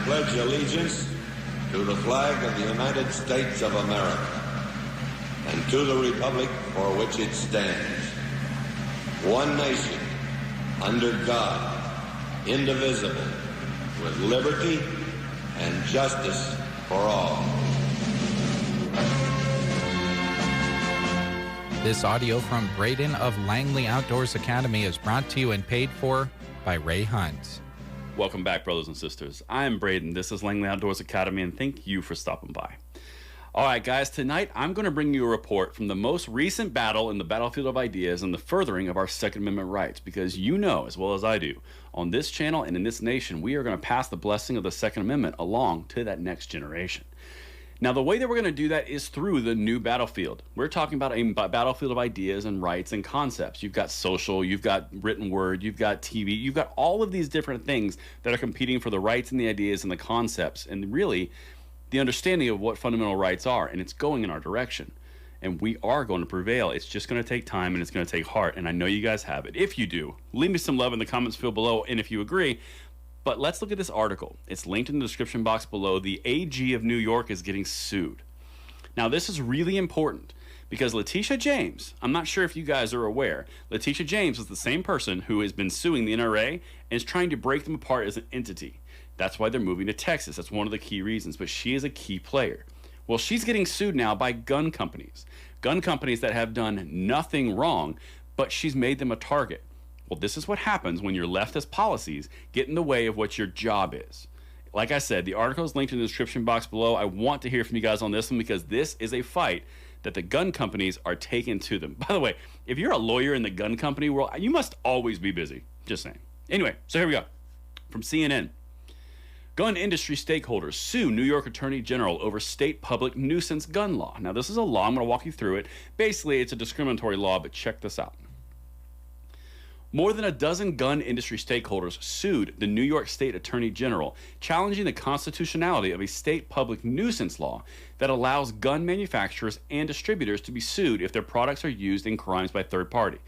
pledge allegiance to the flag of the United States of America and to the republic for which it stands, one nation, under God, indivisible, with liberty and justice for all. This audio from Braden of Langley Outdoors Academy is brought to you and paid for by Ray Hunt. Welcome back, brothers and sisters. I am Braden. This is Langley Outdoors Academy, and thank you for stopping by. All right, guys, tonight I'm going to bring you a report from the most recent battle in the battlefield of ideas and the furthering of our Second Amendment rights, because you know, as well as I do, on this channel and in this nation, we are going to pass the blessing of the Second Amendment along to that next generation. Now, the way that we're going to do that is through the new battlefield. We're talking about a battlefield of ideas and rights and concepts. You've got social, you've got written word, you've got TV, you've got all of these different things that are competing for the rights and the ideas and the concepts, and really the understanding of what fundamental rights are, and it's going in our direction. And we are going to prevail. It's just going to take time and it's going to take heart, and I know you guys have it. If you do, leave me some love in the comments field below, and if you agree. But let's look at this article. It's linked in the description box below. The AG of New York is getting sued. Now, this is really important because Letitia James, I'm not sure if you guys are aware, Letitia James is the same person who has been suing the NRA and is trying to break them apart as an entity. That's why they're moving to Texas. That's one of the key reasons, but she is a key player. Well, she's getting sued now by gun companies that have done nothing wrong, but she's made them a target. Well, this is what happens when your leftist policies get in the way of what your job is. Like I said, the article is linked in the description box below. I want to hear from you guys on this one because this is a fight that the gun companies are taking to them. By the way, if you're a lawyer in the gun company world, you must always be busy. Just saying. Anyway, so here we go. From CNN. Gun industry stakeholders sue New York Attorney General over state public nuisance gun law. Now, this is a law. I'm going to walk you through it. Basically, it's a discriminatory law, but check this out. More than a dozen gun industry stakeholders sued the New York State Attorney General, challenging the constitutionality of a state public nuisance law that allows gun manufacturers and distributors to be sued if their products are used in crimes by third party.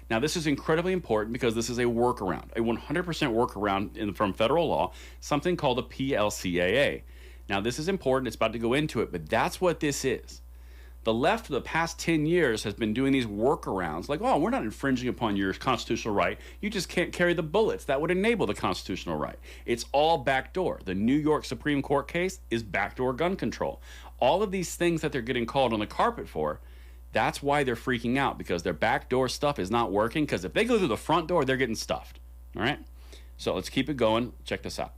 Now, this is incredibly important because this is a workaround, a 100% workaround from federal law, something called the PLCAA. Now, this is important. It's about to go into it, but that's what this is. The left for the past 10 years has been doing these workarounds like, oh, we're not infringing upon your constitutional right. You just can't carry the bullets that would enable the constitutional right. It's all backdoor. The New York Supreme Court case is backdoor gun control. All of these things that they're getting called on the carpet for, that's why they're freaking out, because their backdoor stuff is not working, because if they go through the front door, they're getting stuffed. All right? So let's keep it going. Check this out.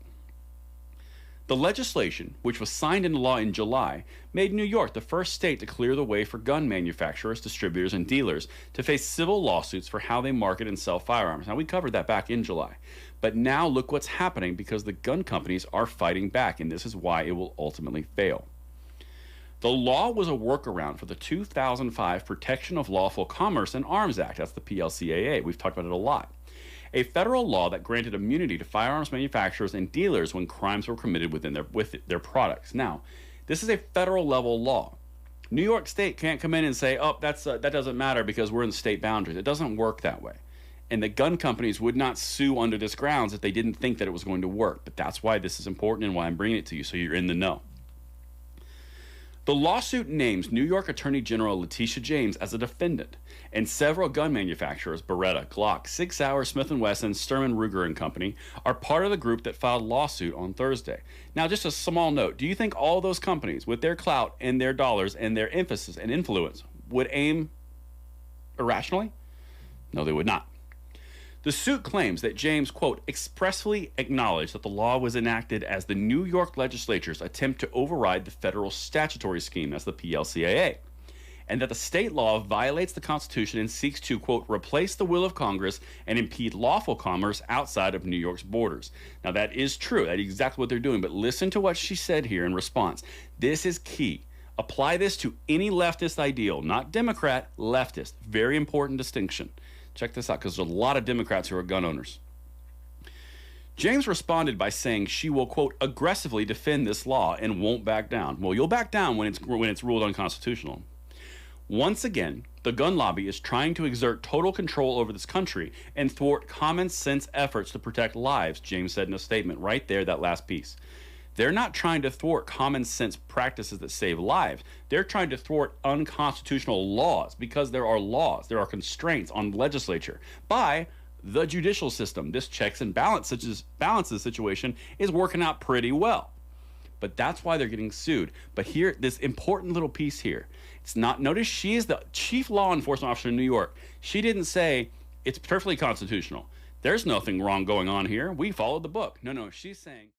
The legislation, which was signed into law in July, made New York the first state to clear the way for gun manufacturers, distributors, and dealers to face civil lawsuits for how they market and sell firearms. Now, we covered that back in July. But now look what's happening because the gun companies are fighting back, and this is why it will ultimately fail. The law was a workaround for the 2005 Protection of Lawful Commerce and Arms Act. That's the PLCAA. We've talked about it a lot. A federal law that granted immunity to firearms manufacturers and dealers when crimes were committed with their products. Now, this is a federal level law. New York State can't come in and say, oh, that doesn't matter because we're in the state boundaries. It doesn't work that way. And the gun companies would not sue under this grounds if they didn't think that it was going to work. But that's why this is important and why I'm bringing it to you, so you're in the know. The lawsuit names New York Attorney General Letitia James as a defendant, and several gun manufacturers, Beretta, Glock, 6 Hour, Smith & Wesson, Sturman, Ruger & Company, are part of the group that filed lawsuit on Thursday. Now, just a small note, do you think all those companies, with their clout and their dollars and their emphasis and influence, would aim irrationally? No, they would not. The suit claims that James, quote, expressly acknowledged that the law was enacted as the New York legislature's attempt to override the federal statutory scheme, as the PLCAA, and that the state law violates the Constitution and seeks to, quote, replace the will of Congress and impede lawful commerce outside of New York's borders. Now, that is true. That is exactly what they're doing. But listen to what she said here in response. This is key. Apply this to any leftist ideal, not Democrat, leftist. Very important distinction. Check this out, because there's a lot of Democrats who are gun owners. James responded by saying she will, quote, aggressively defend this law and won't back down. Well, you'll back down when it's ruled unconstitutional. Once again, the gun lobby is trying to exert total control over this country and thwart common sense efforts to protect lives, James said in a statement right there, that last piece. They're not trying to thwart common sense practices that save lives. They're trying to thwart unconstitutional laws because there are laws, there are constraints on the legislature by the judicial system. This checks and balances situation is working out pretty well. But that's why they're getting sued. But here, this important little piece here, it's not, notice she is the chief law enforcement officer in New York. She didn't say it's perfectly constitutional. There's nothing wrong going on here. We followed the book. No, she's saying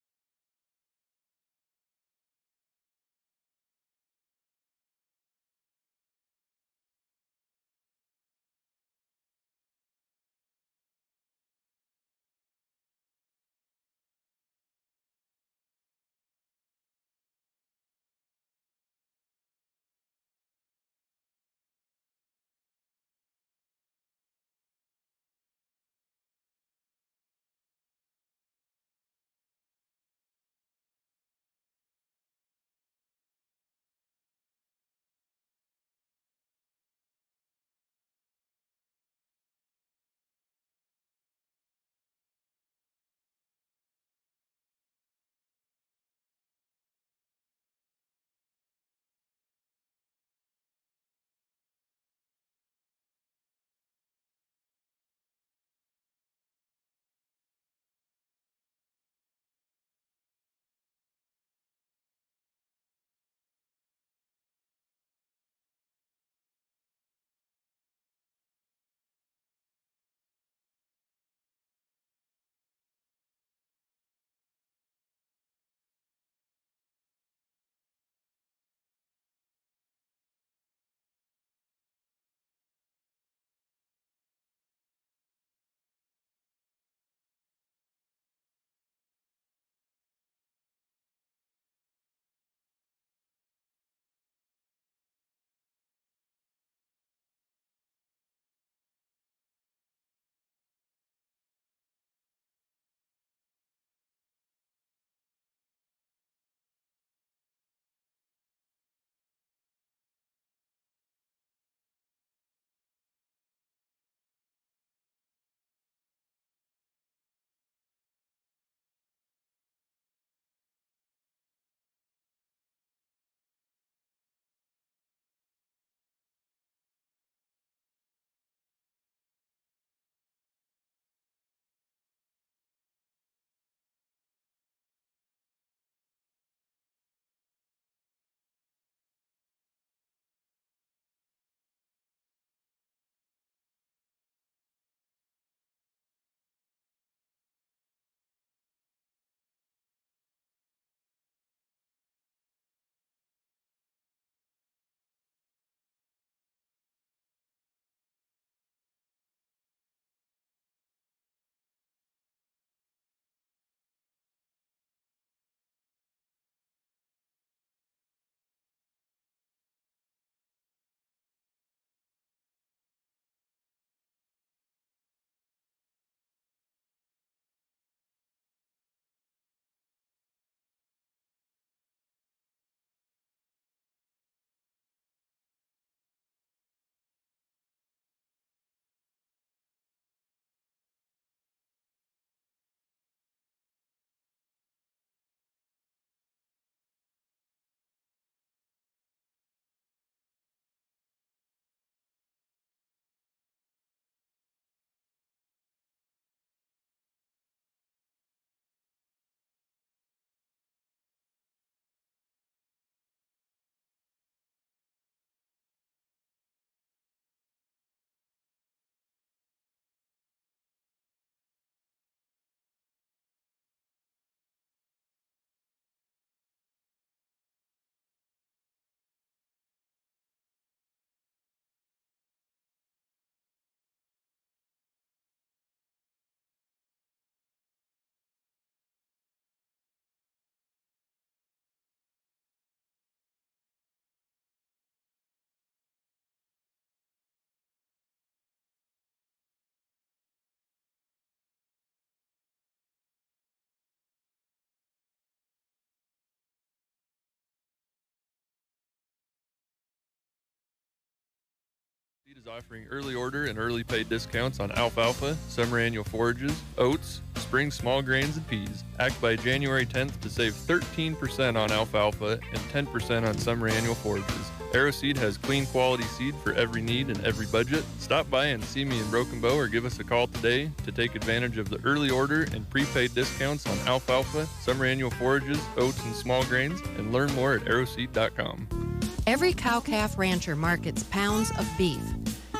is offering early order and early pay discounts on alfalfa, summer annual forages, oats, spring small grains, and peas. Act by January 10th to save 13% on alfalfa and 10% on summer annual forages. Aeroseed has clean quality seed for every need and every budget. Stop by and see me in Broken Bow or give us a call today to take advantage of the early order and prepaid discounts on alfalfa, summer annual forages, oats, and small grains, and learn more at aeroseed.com. Every cow-calf rancher markets pounds of beef.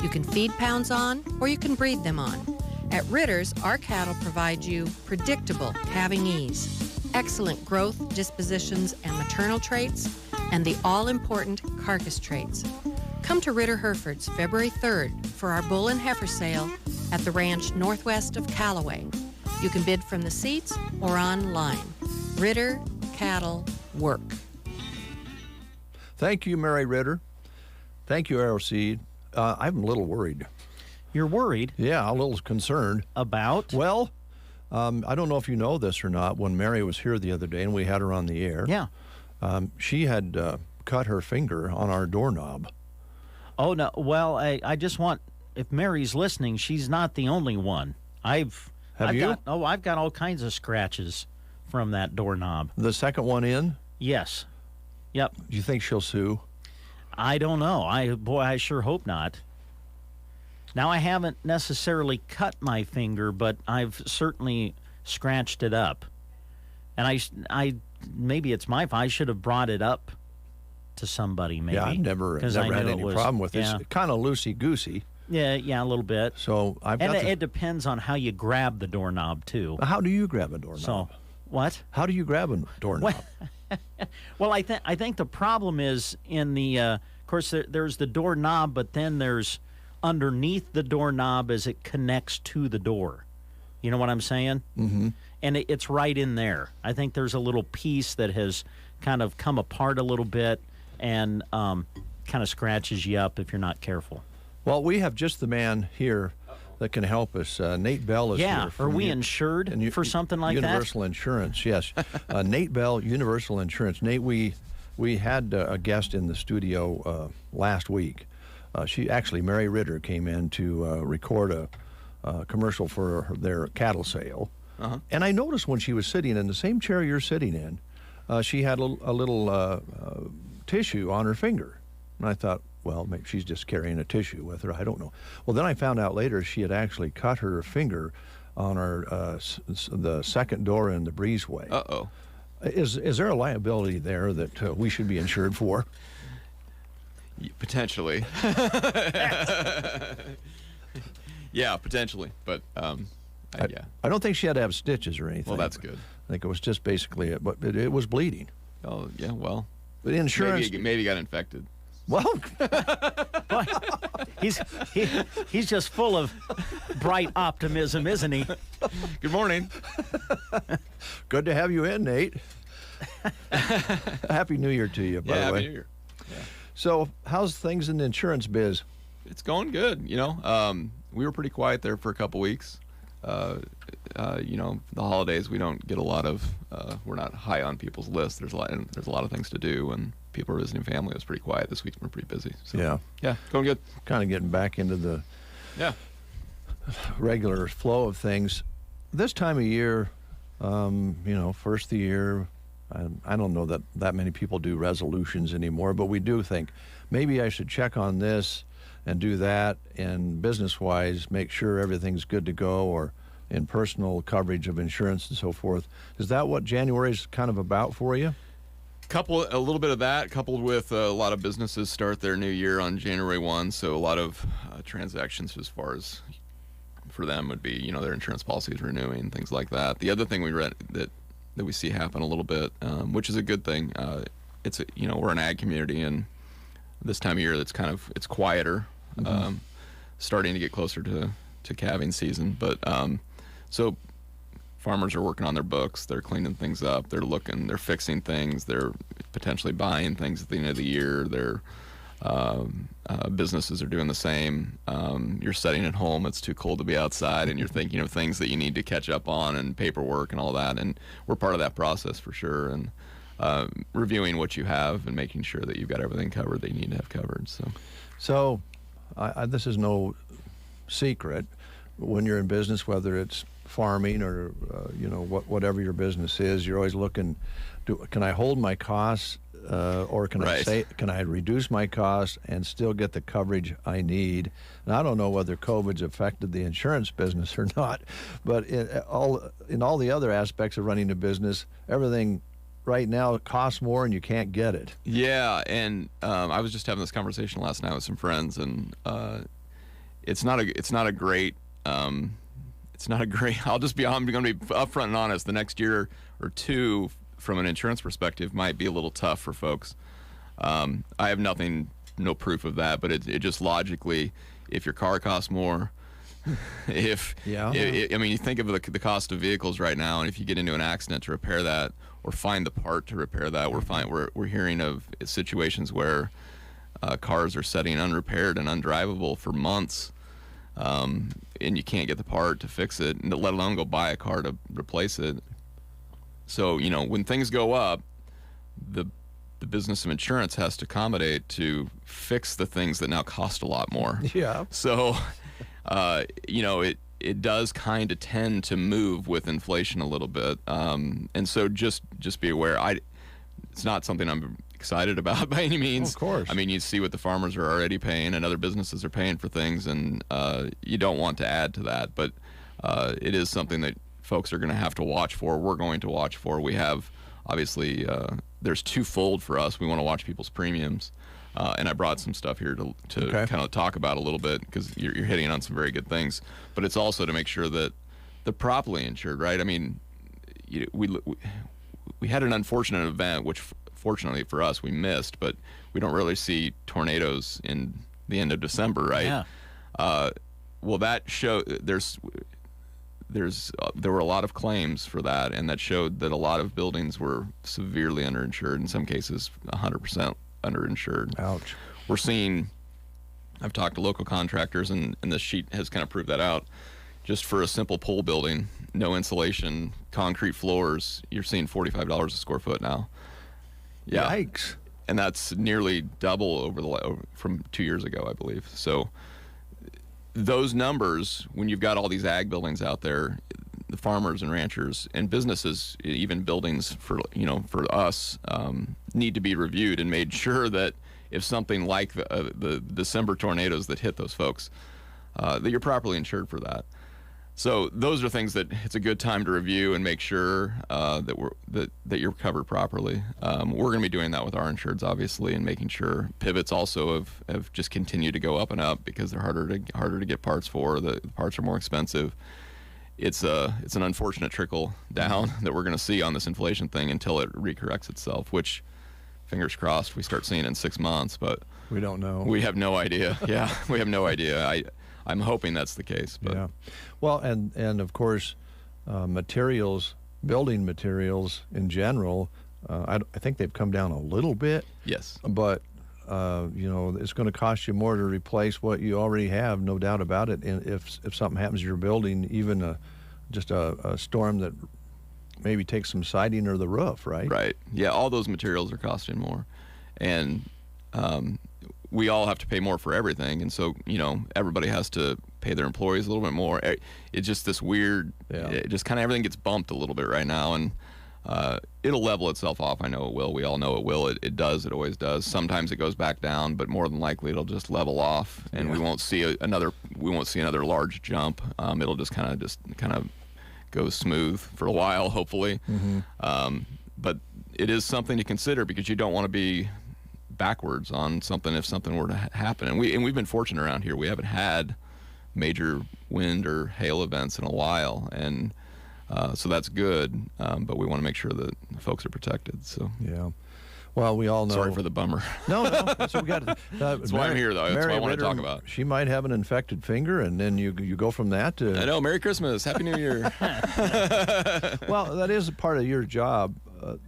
You can feed pounds on, or you can breed them on. At Ritter's, our cattle provide you predictable calving ease, excellent growth, dispositions, and maternal traits, and the all-important carcass traits. Come to Ritter Herefords February 3rd for our bull and heifer sale at the ranch northwest of Callaway. You can bid from the seats or online. Ritter Cattle Work. Thank you, Mary Ritter. Thank you, Aeroseed. I'm a little worried. You're worried? Yeah, a little concerned. About? Well, I don't know if you know this or not. When Mary was here the other day and we had her on the air, yeah, she had cut her finger on our doorknob. Oh, no. Well, I just want, if Mary's listening, she's not the only one. I've got all kinds of scratches from that doorknob. The second one in? Yes. Yep. Do you think she'll sue? I don't know. I sure hope not. Now, I haven't necessarily cut my finger, but I've certainly scratched it up. And I maybe it's my fault. I should have brought it up to somebody, maybe. Yeah, I've never had any problem with it. It's kind of loosey-goosey. Yeah, a little bit. So it depends on how you grab the doorknob, too. How do you grab a doorknob? So, what? How do you grab a doorknob? Well, I think the problem is in the, of course, there's the doorknob, but then there's underneath the doorknob as it connects to the door. You know what I'm saying? Mm-hmm. And it's right in there. I think there's a little piece that has kind of come apart a little bit and kind of scratches you up if you're not careful. Well, we have just the man here that can help us. Nate Bell is here. Yeah, are we insured for something like Universal Insurance, yes. Nate Bell, Universal Insurance. Nate, we had a guest in the studio last week. Mary Ritter came in to record a commercial for their cattle sale. Uh-huh. And I noticed when she was sitting in the same chair you're sitting in, she had a little tissue on her finger. And I thought, well, maybe she's just carrying a tissue with her. I don't know. Well, then I found out later she had actually cut her finger on the second door in the breezeway. Uh-oh. Is there a liability there that we should be insured for? Potentially. Yeah, potentially. But, yeah. I don't think she had to have stitches or anything. Well, that's good. I think it was just basically it, but it was bleeding. Oh, yeah, well. But insurance... Maybe got infected. Well, he's just full of bright optimism, isn't he? Good morning. Good to have you in, Nate. Happy New Year to you, by the way. Happy New Year. Yeah. So, how's things in the insurance biz? It's going good, we were pretty quiet there for a couple weeks. The holidays, we don't get a lot of, we're not high on people's lists. There's a lot of things to do, and people are visiting family. It was pretty quiet this week. We're pretty busy. So, yeah, going good. Kind of getting back into the regular flow of things. This time of year, first of the year, I don't know that many people do resolutions anymore, but we do think maybe I should check on this and do that, and business-wise, make sure everything's good to go, or in personal coverage of insurance and so forth. Is that what January's kind of about for you? A little bit of that, coupled with a lot of businesses start their new year on January 1, so a lot of transactions as far as for them would be, their insurance policies renewing, things like that. The other thing we read that we see happen a little bit, which is a good thing. We're an ag community, and this time of year it's quieter, starting to get closer to calving season. But so farmers are working on their books, they're cleaning things up, they're fixing things, they're potentially buying things at the end of the year. Their businesses are doing the same. You're sitting at home, it's too cold to be outside, and you're thinking of things that you need to catch up on and paperwork and all that, and we're part of that process for sure, and reviewing what you have and making sure that you've got everything covered that you need to have covered. So this is no secret. When you're in business, whether it's farming or whatever your business is, you're always looking. Can I hold my costs, or can I reduce my costs and still get the coverage I need? And I don't know whether COVID's affected the insurance business or not, but in all the other aspects of running a business, everything right now costs more and you can't get it. Yeah, and I was just having this conversation last night with some friends, and it's not a great. I'm going to be upfront and honest. The next year or two, from an insurance perspective, might be a little tough for folks. I have no proof of that, but it just logically, if your car costs more, you think of the cost of vehicles right now, and if you get into an accident to repair that or find the part to repair that, we're hearing of situations where cars are sitting unrepaired and undrivable for months. And you can't get the part to fix it, let alone go buy a car to replace it. So, when things go up, the business of insurance has to accommodate to fix the things that now cost a lot more. Yeah. So, it does kind of tend to move with inflation a little bit. And so just be aware. It's not something I'm excited about by any means. Of course. I mean, you see what the farmers are already paying and other businesses are paying for things, and you don't want to add to that. But it is something that folks are going to have to watch for. We're going to watch for. We have, obviously, there's twofold for us. We want to watch people's premiums. And I brought some stuff here to kind of talk about a little bit, because you're hitting on some very good things. But it's also to make sure that they're properly insured, right? I mean, we had an unfortunate event, which fortunately for us we missed, but we don't really see tornadoes in the end of December, right? Yeah. Well, that there were a lot of claims for that, and that showed that a lot of buildings were severely underinsured, in some cases 100% underinsured. Ouch. We're seeing, I've talked to local contractors, and this sheet has kind of proved that out. Just for a simple pole building, no insulation, concrete floors, you're seeing $45 a square foot now. Yeah. Yikes. And that's nearly double from 2 years ago, I believe. So those numbers, when you've got all these ag buildings out there, the farmers and ranchers and businesses, even buildings for us, need to be reviewed and made sure that if something like the December tornadoes that hit those folks, that you're properly insured for that. So those are things that it's a good time to review and make sure that you're covered properly. We're going to be doing that with our insureds, obviously, and making sure pivots also have just continued to go up and up because they're harder to get parts for. The parts are more expensive. It's an unfortunate trickle down that we're going to see on this inflation thing until it recorrects itself, which, fingers crossed, we start seeing in 6 months. But we don't know. We have no idea. Yeah, we have no idea. I'm hoping that's the case. But. Yeah. Well, and of course, materials, building materials in general, I think they've come down a little bit. Yes. But, it's going to cost you more to replace what you already have, no doubt about it. And if something happens to your building, even just a storm that maybe takes some siding or the roof, right? Right. Yeah, all those materials are costing more. And we all have to pay more for everything, and so everybody has to pay their employees a little bit more. It's just this weird, it just kind of everything gets bumped a little bit right now, and it'll level itself off. I know it will. We all know it will. It does. It always does. Sometimes it goes back down, but more than likely it'll just level off, and we won't see another large jump. It'll just kind of go smooth for a while, hopefully. Mm-hmm. But it is something to consider, because you don't want to be backwards on something if something were to happen. And we've been fortunate around here. We haven't had major wind or hail events in a while, and so that's good. But we want to make sure that folks are protected. So yeah. Well, we all know. Sorry for the bummer. No. So we got. That's why I'm here, though. That's what I want to talk about. She might have an infected finger, and then you go from that to. I know. Merry Christmas, Happy New Year. Well, that is a part of your job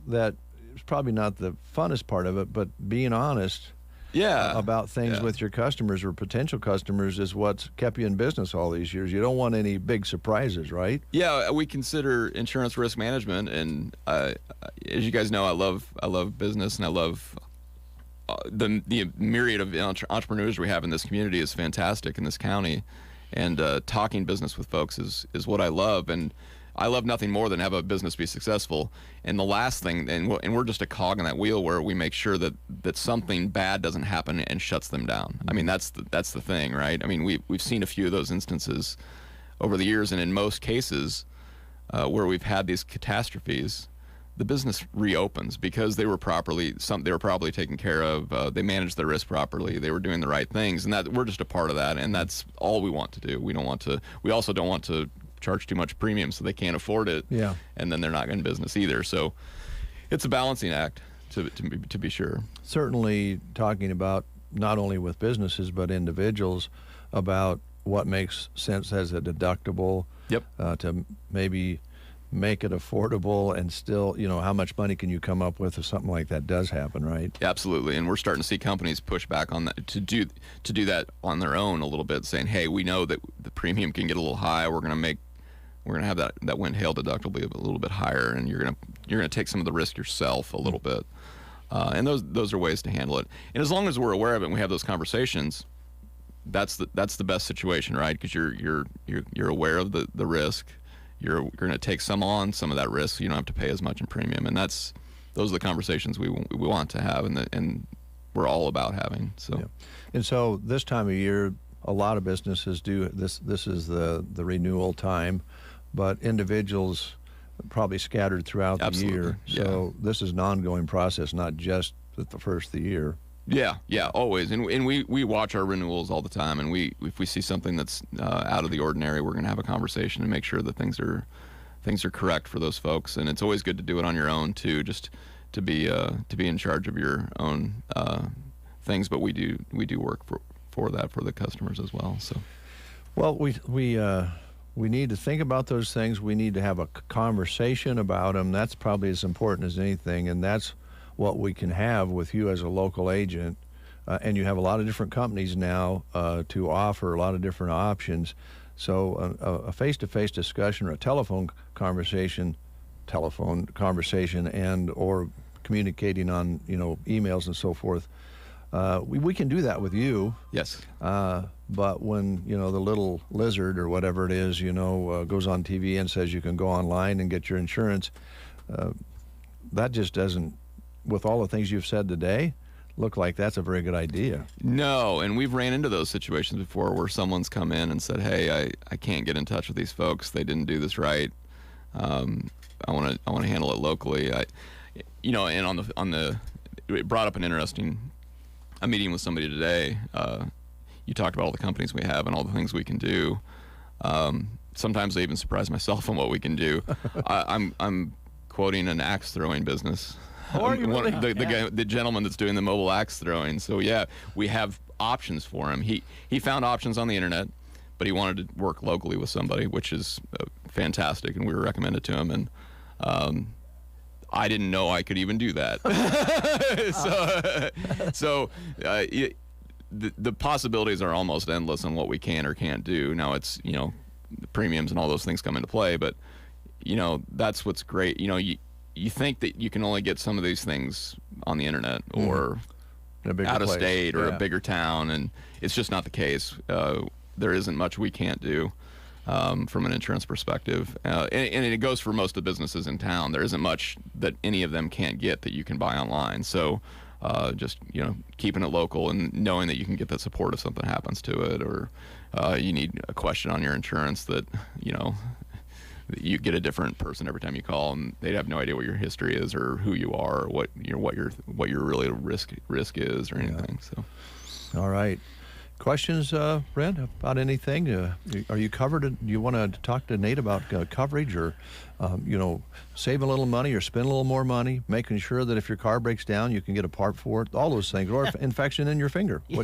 that. It's probably not the funnest part of it, but being honest about things with your customers or potential customers is what's kept you in business all these years. You don't want any big surprises, right? Yeah, we consider insurance risk management, and as you guys know, I love business, and I love the myriad of entrepreneurs we have in this community is fantastic in this county, and talking business with folks is what I love, and I love nothing more than have a business be successful. And the last thing, and we're just a cog in that wheel where we make sure that something bad doesn't happen and shuts them down. I mean, that's the thing, right? I mean, we've seen a few of those instances over the years, and in most cases where we've had these catastrophes, the business reopens because they were properly taken care of. They managed their risk properly. They were doing the right things, and that we're just a part of that. And that's all we want to do. We also don't want to charge too much premium so they can't afford it. Yeah. And then they're not in business either. So it's a balancing act to be sure. Certainly talking about not only with businesses but individuals about what makes sense as a deductible. Yep. To maybe make it affordable, and still, how much money can you come up with if something like that does happen, right? Absolutely. And we're starting to see companies push back on that to do that on their own a little bit, saying, hey, we know that the premium can get a little high. We're going to have that wind hail deductible be a little bit higher, and you're going to take some of the risk yourself a little bit. And those are ways to handle it. And as long as we're aware of it and we have those conversations, that's the best situation, right? Because you're aware of the risk. You're going to take some of that risk, so you don't have to pay as much in premium, and those are the conversations we want to have, and we're all about having. So, yeah. And so this time of year, a lot of businesses do this. This is the renewal time, but individuals probably scattered throughout the year. So this is an ongoing process, not just at the first of the year. Yeah, always. And we watch our renewals all the time, and if we see something that's out of the ordinary, we're going to have a conversation and make sure that things are correct for those folks. And it's always good to do it on your own too, just to be in charge of your own things. But we do work for that for the customers as well. So, well, we need to think about those things. We need to have a conversation about them. That's probably as important as anything, and that's what we can have with you as a local agent. And you have a lot of different companies now to offer a lot of different options. So a face-to-face discussion or a telephone conversation and or communicating on emails and so forth, we can do that with you. Yes. But when the little lizard or whatever it is goes on TV and says you can go online and get your insurance, that just doesn't, with all the things you've said today, look like that's a very good idea. No, and we've ran into those situations before where someone's come in and said, hey, I can't get in touch with these folks. They didn't do this right. I want to handle it locally. And it brought up an interesting meeting with somebody today. You talked about all the companies we have and all the things we can do. Sometimes I even surprise myself on what we can do. I'm quoting an axe throwing business. Oh, are you really? The gentleman that's doing the mobile axe throwing. So yeah, we have options for him. He found options on the internet, but he wanted to work locally with somebody, which is fantastic, and we were recommended to him. And I didn't know I could even do that. The possibilities are almost endless on what we can or can't do. Now it's the premiums and all those things come into play, but that's what's great. You think that you can only get some of these things on the internet or out of state or a bigger town, and it's just not the case. There isn't much we can't do from an insurance perspective, and it goes for most of the businesses in town. There isn't much that any of them can't get that you can buy online. So just keeping it local and knowing that you can get that support if something happens to it, or you need a question on your insurance that you get a different person every time you call, and they'd have no idea what your history is or who you are or what your really risk is or anything. So, all right. Questions, Brent, about anything? Are you covered? Do you want to talk to Nate about coverage, or save a little money or spend a little more money, making sure that if your car breaks down, you can get a part for it, all those things, or infection in your finger? No,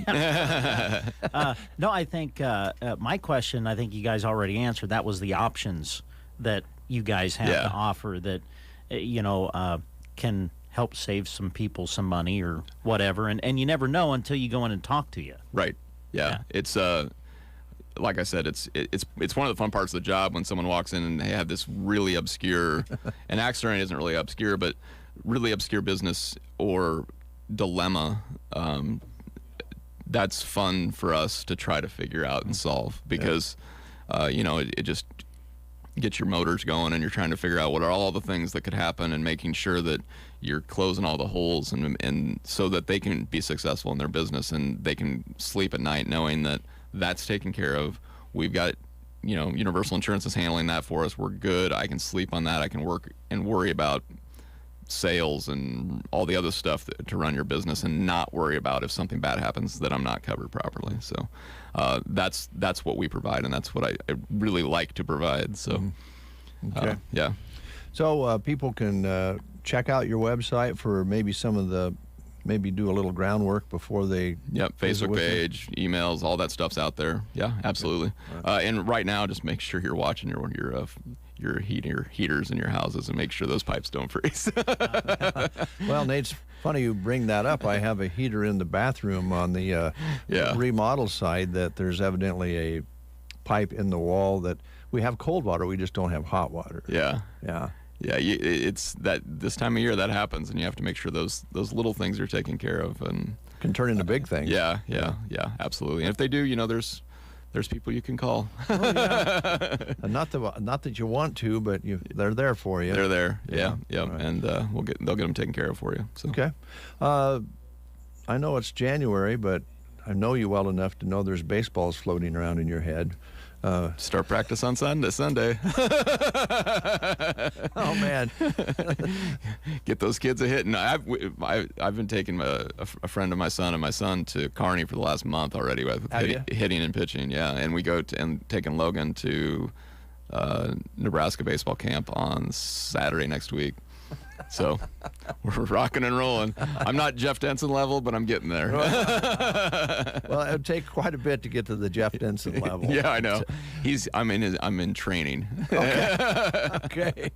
I think my question, I think you guys already answered. That was the options that you guys have to offer that, can help save some people some money or whatever. And you never know until you go in and talk to you. Right. Yeah. It's like I said, it's one of the fun parts of the job when someone walks in and they have this really obscure, and axe throwing isn't really obscure, but really obscure business or dilemma, that's fun for us to try to figure out and solve because, it just gets your motors going and you're trying to figure out what are all the things that could happen and making sure that you're closing all the holes and so that they can be successful in their business and they can sleep at night knowing that that's taken care of. We've got, Universal Insurance is handling that for us. We're good. I can sleep on that. I can work and worry about sales and all the other stuff to run your business and not worry about if something bad happens that I'm not covered properly. So that's what we provide, and that's what I really like to provide. So yeah. So people can check out your website for maybe maybe do a little groundwork before they Facebook page, emails, all that stuff's out there. Yeah, absolutely. Right. And right now, just make sure you're watching your heaters in your houses and make sure those pipes don't freeze. Well, Nate, it's funny you bring that up. I have a heater in the bathroom on the remodel side that there's evidently a pipe in the wall that we have cold water. We just don't have hot water. Yeah. Yeah. Yeah, it's that this time of year that happens, and you have to make sure those little things are taken care of, and can turn into big things. Yeah, absolutely. And if they do, there's people you can call. Oh, yeah. Not that you want to, but they're there for you. They're there. Yeah. Right. And they'll get them taken care of for you. So. Okay. I know it's January, but I know you well enough to know there's baseballs floating around in your head. Start practice on Sunday. Oh man, get those kids a hit. And I've been taking a friend of my son and my son to Kearney for the last month already with hitting and pitching. Yeah, and we go and taking Logan to Nebraska baseball camp on Saturday next week. So we're rocking and rolling. I'm not Jeff Denson level, but I'm getting there. Well, it would take quite a bit to get to the Jeff Denson level. Yeah, I know. I'm in training. Okay.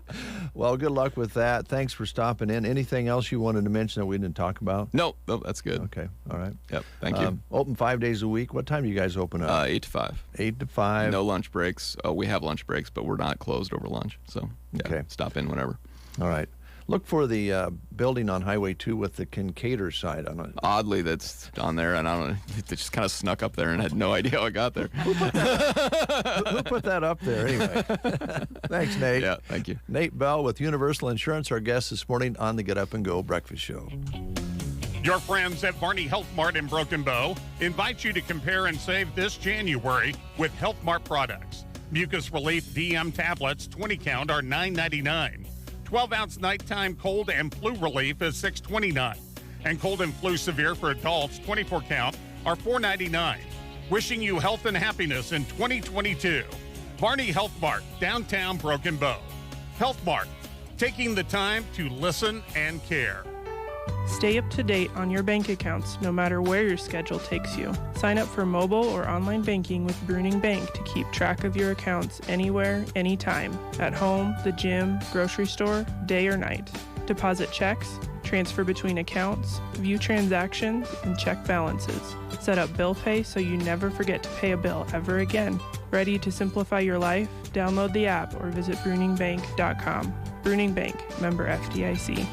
Well, good luck with that. Thanks for stopping in. Anything else you wanted to mention that we didn't talk about? No, that's good. Okay. All right. Yep. Thank you. Open 5 days a week. What time do you guys open up? 8 to 5. 8 to 5. No lunch breaks. We have lunch breaks, but we're not closed over lunch. So okay. Stop in whenever. All right. Look for the building on Highway 2 with the Kincaidor side on it. Oddly, that's on there, and I don't know. It just kind of snuck up there and had no idea how it got there. Who put that up there anyway? Thanks, Nate. Yeah, thank you. Nate Bell with Universal Insurance, our guest this morning on the Get Up and Go Breakfast Show. Your friends at Barney Health Mart in Broken Bow invite you to compare and save this January with Health Mart products. Mucus Relief DM tablets, 20 count, are $9.99. 12-ounce nighttime cold and flu relief is $6.29. And cold and flu severe for adults, 24 count, are $4.99. Wishing you health and happiness in 2022. Barney Health Mart, downtown Broken Bow. Health Mart, taking the time to listen and care. Stay up to date on your bank accounts no matter where your schedule takes you. Sign up for mobile or online banking with Bruning Bank to keep track of your accounts anywhere, anytime. At home, the gym, grocery store, day or night. Deposit checks, transfer between accounts, view transactions, and check balances. Set up bill pay so you never forget to pay a bill ever again. Ready to simplify your life? Download the app or visit bruningbank.com. Bruning Bank, member FDIC.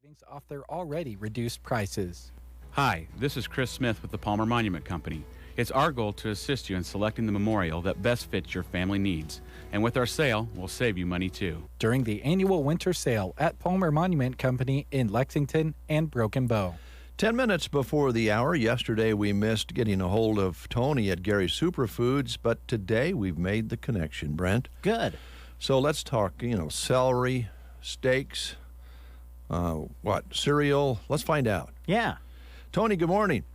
savings off their already reduced prices. Hi, this is Chris Smith with the Palmer Monument Company. It's our goal to assist you in selecting the memorial that best fits your family needs. And with our sale, we'll save you money too. During the annual winter sale at Palmer Monument Company in Lexington and Broken Bow. 10 minutes before the hour, yesterday we missed getting a hold of Tony at Gary's Superfoods, but today we've made the connection, Brent. Good. So let's talk, celery, steaks, cereal. Let's find out. Yeah. Tony, good morning.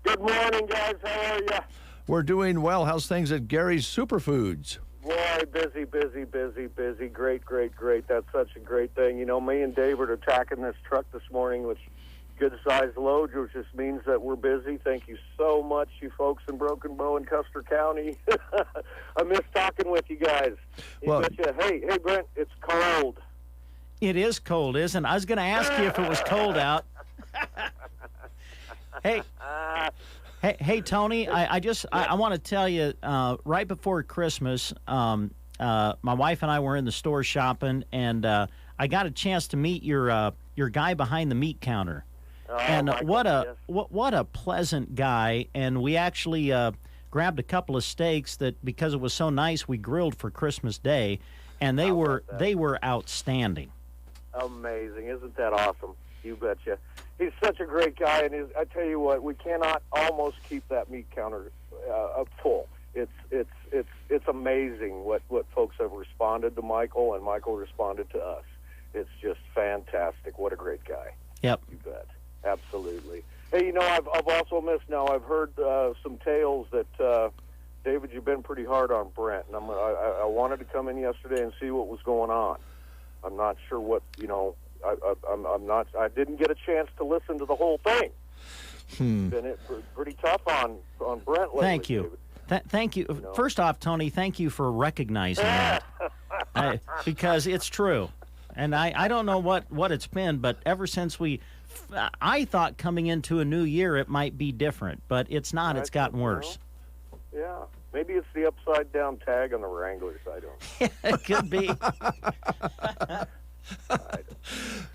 Good morning, guys. How are you? We're doing well. How's things at Gary's Superfoods? Boy, busy. Great. That's such a great thing. Me and David are tracking this truck this morning, which good-sized load, which just means that we're busy. Thank you so much, you folks in Broken Bow and Custer County. I miss talking with you guys. Hey, Brent, it's cold. It is cold, isn't it? I was going to ask you if it was cold out. Hey, Tony, I want to tell you, right before Christmas, my wife and I were in the store shopping, and I got a chance to meet your guy behind the meat counter. And what a pleasant guy. And we actually grabbed a couple of steaks that, because it was so nice, we grilled for Christmas Day, and they were outstanding. Amazing. Isn't that awesome? You betcha. He's such a great guy, and I tell you what, we cannot almost keep that meat counter full. It's amazing what folks have responded to Michael, and Michael responded to us. It's just fantastic. What a great guy. Yep. You bet. Absolutely. Hey, I've also missed now. I've heard some tales that David, you've been pretty hard on Brent, and I wanted to come in yesterday and see what was going on. I'm not sure what I'm not. I didn't get a chance to listen to the whole thing. Been pretty tough on Brent lately. Thank you. Thank you. First off, Tony, thank you for recognizing that, because it's true. And I don't know what it's been, but ever since I thought coming into a new year it might be different, but it's not. It's gotten worse. Yeah. Maybe it's the upside-down tag on the Wranglers. I don't know. It could be.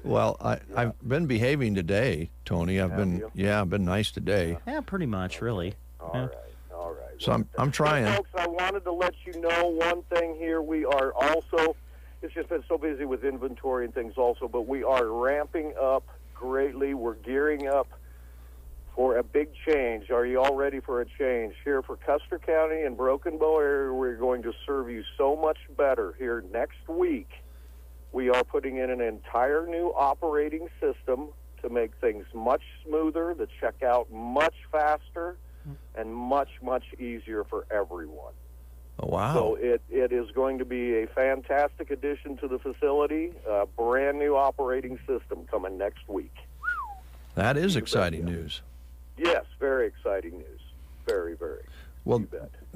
Well, I've been behaving today, Tony. I've been nice today. Yeah, pretty much, really. All right. So I'm trying. Hey, folks, I wanted to let you know one thing here. We are also, it's just been so busy with inventory and things also, but we are ramping up greatly. We're gearing up for a big change. Are you all ready for a change? Here for Custer County and Broken Bow area, we're going to serve you so much better here next week. We are putting in an entire new operating system to make things much smoother, the checkout much faster, and much, much easier for everyone. Oh, wow. So it is going to be a fantastic addition to the facility, a brand new operating system coming next week. That is exciting news. Yes, very exciting news. Very, very. Well,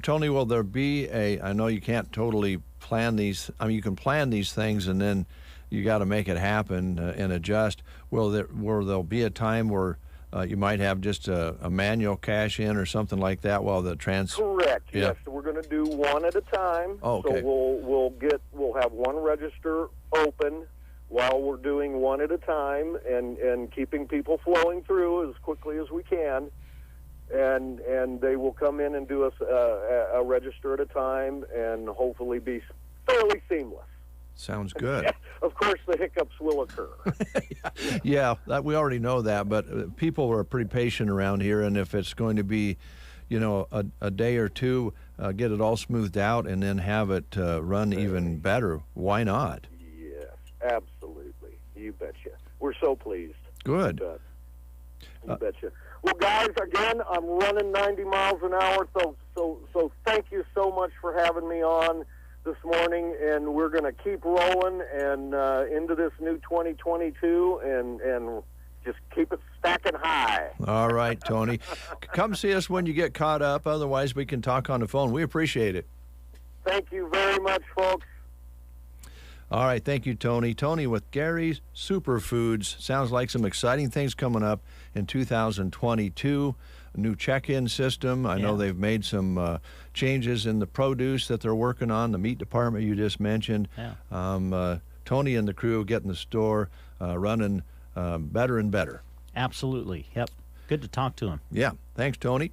Tony, will there be I know you can't totally plan these, you can plan these things and then you got to make it happen and adjust. Will there be a time where you might have just a manual cash in or something like that while the Correct. Yeah. Yes, we're going to do one at a time. Oh, okay. So we'll have one register open while we're doing one at a time and keeping people flowing through as quickly as we can. And they will come in and do us a register at a time and hopefully be fairly seamless. Sounds good. Of course, the hiccups will occur. Yeah, we already know that, but people are pretty patient around here, and if it's going to be, a day or two, get it all smoothed out and then have it run even better, why not? Yes, absolutely. You betcha. We're so pleased. Good. You betcha. Well, guys, again, I'm running 90 miles an hour, so thank you so much for having me on this morning, and we're going to keep rolling and into this new 2022 and just keep it stacking high. All right, Tony. Come see us when you get caught up. Otherwise, we can talk on the phone. We appreciate it. Thank you very much, folks. All right, thank you, Tony. Tony with Gary's Superfoods. Sounds like some exciting things coming up in 2022. A new check-in system. I know they've made some changes in the produce that they're working on, the meat department you just mentioned. Yeah. Tony and the crew getting the store running better and better. Absolutely. Yep. Good to talk to him. Yeah. Thanks, Tony.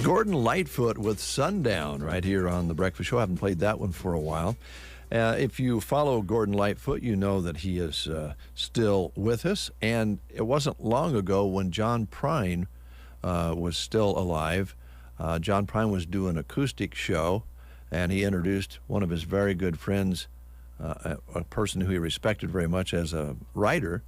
Gordon Lightfoot with Sundown right here on The Breakfast Show. I haven't played that one for a while. If you follow Gordon Lightfoot, you know that he is still with us. And it wasn't long ago when John Prine was still alive. John Prine was doing an acoustic show, and he introduced one of his very good friends, a person who he respected very much as a writer,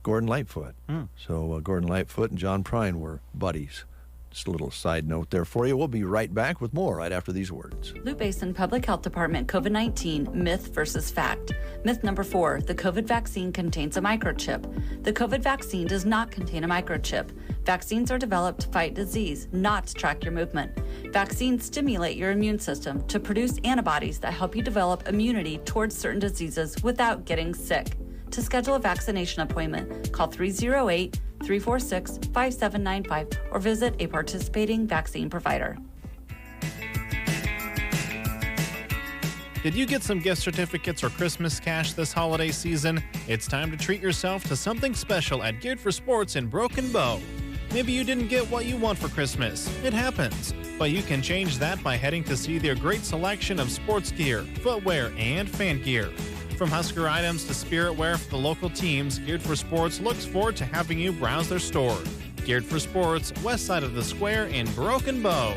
Gordon Lightfoot. So Gordon Lightfoot and John Prine were buddies. Just a little side note there for you. We'll be right back with more right after these words. Blue Basin Public Health Department COVID-19 myth versus fact. Myth number 4, the COVID vaccine contains a microchip. The COVID vaccine does not contain a microchip. Vaccines are developed to fight disease, not to track your movement. Vaccines stimulate your immune system to produce antibodies that help you develop immunity towards certain diseases without getting sick. To schedule a vaccination appointment, call 308-346-5795 or visit a participating vaccine provider. Did you get some gift certificates or Christmas cash this holiday season? It's time to treat yourself to something special at Geared for Sports in Broken Bow. Maybe you didn't get what you want for Christmas. It happens. But you can change that by heading to see their great selection of sports gear, footwear, and fan gear. From Husker items to spirit wear for the local teams, Geared for Sports looks forward to having you browse their store. Geared for Sports, west side of the square in Broken Bow.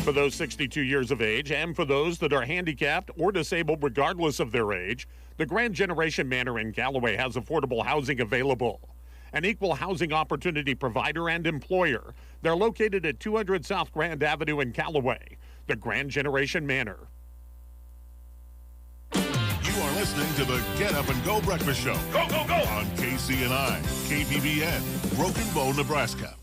For those 62 years of age and for those that are handicapped or disabled regardless of their age, the Grand Generation Manor in Callaway has affordable housing available. An equal housing opportunity provider and employer. They're located at 200 South Grand Avenue in Callaway. The Grand Generation Manor. You are listening to the Get Up and Go Breakfast Show. Go, go, go! On KCNI, KBBN, Broken Bow, Nebraska.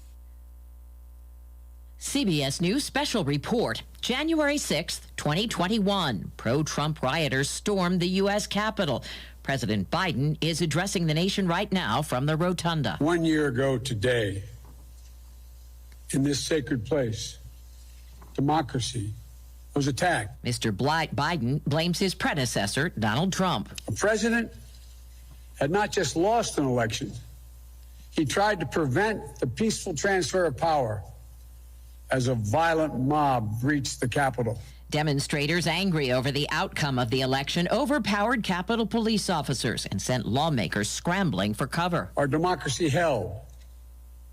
CBS News Special Report. January 6th, 2021. Pro-Trump rioters stormed the U.S. Capitol. President Biden is addressing the nation right now from the rotunda. 1 year ago today, in this sacred place, democracy was attacked. Mr. Biden blames his predecessor, Donald Trump. The president had not just lost an election, he tried to prevent the peaceful transfer of power as a violent mob breached the Capitol. Demonstrators angry over the outcome of the election overpowered Capitol police officers and sent lawmakers scrambling for cover. Our democracy held.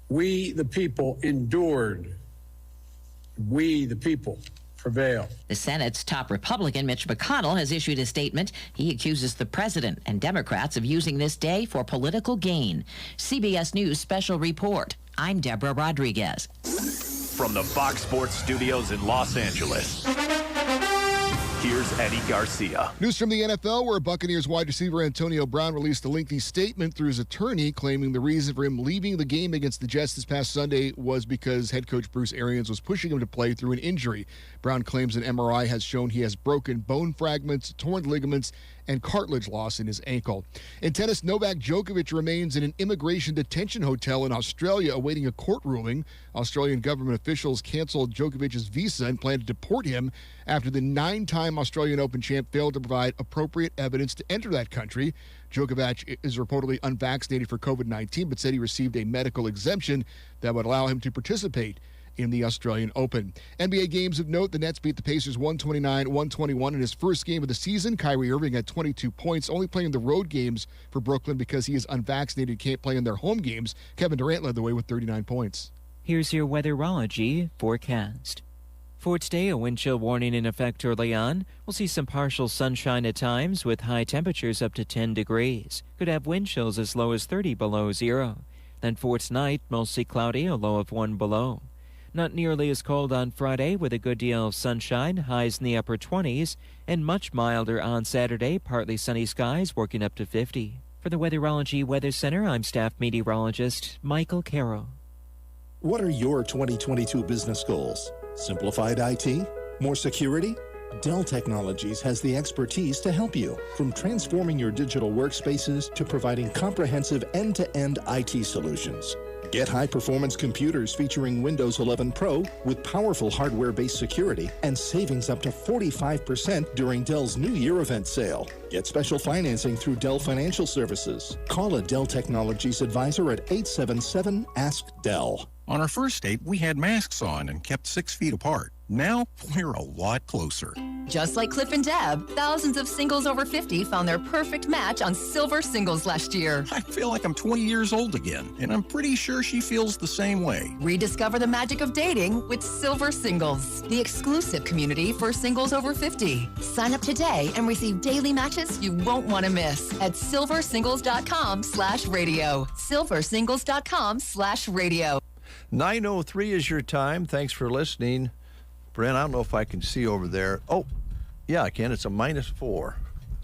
We, the people, endured. We, the people, prevail. The Senate's top Republican, Mitch Mcconnell, has issued a statement. He accuses the president and Democrats of using this day for political gain. CBS News Special Report. I'm Deborah Rodriguez. From the Fox Sports Studios in Los Angeles, here's Eddie Garcia. News from the NFL, where Buccaneers wide receiver Antonio Brown released a lengthy statement through his attorney claiming the reason for him leaving the game against the Jets this past Sunday was because head coach Bruce Arians was pushing him to play through an injury. Brown claims an MRI has shown he has broken bone fragments, torn ligaments, and cartilage loss in his ankle. In tennis, Novak Djokovic remains in an immigration detention hotel in Australia awaiting a court ruling. Australian government officials canceled Djokovic's visa and plan to deport him after the 9-time Australian Open champ failed to provide appropriate evidence to enter that country. Djokovic is reportedly unvaccinated for COVID-19, but said he received a medical exemption that would allow him to participate in the Australian Open. NBA games of note, the Nets beat the Pacers 129-121 in his first game of the season. Kyrie Irving had 22 points, only playing the road games for Brooklyn because he is unvaccinated and can't play in their home games. Kevin Durant led the way with 39 points. Here's your Weatherology Forecast. For today, a wind chill warning in effect early on. We'll see some partial sunshine at times with high temperatures up to 10 degrees. Could have wind chills as low as 30 below zero. Then for tonight, mostly cloudy, a low of 1 below. Not nearly as cold on Friday with a good deal of sunshine, highs in the upper 20s, and much milder on Saturday, partly sunny skies working up to 50. For the Weatherology Weather Center, I'm staff meteorologist Michael Carroll. What are your 2022 business goals? Simplified IT? More security? Dell Technologies has the expertise to help you, from transforming your digital workspaces to providing comprehensive end-to-end IT solutions. Get high-performance computers featuring Windows 11 Pro with powerful hardware-based security and savings up to 45% during Dell's New Year event sale. Get special financing through Dell Financial Services. Call a Dell Technologies advisor at 877-ASK-DELL. On our first date, we had masks on and kept 6 feet apart. Now, we're a lot closer. Just like Cliff and Deb, thousands of singles over 50 found their perfect match on Silver Singles last year. I feel like I'm 20 years old again, and I'm pretty sure she feels the same way. Rediscover the magic of dating with Silver Singles, the exclusive community for singles over 50. Sign up today and receive daily matches you won't want to miss at silversingles.com/radio. silversingles.com/radio. 9:03 is your time. Thanks for listening. Brent, I don't know if I can see over there. Oh, yeah, I can. It's a -4.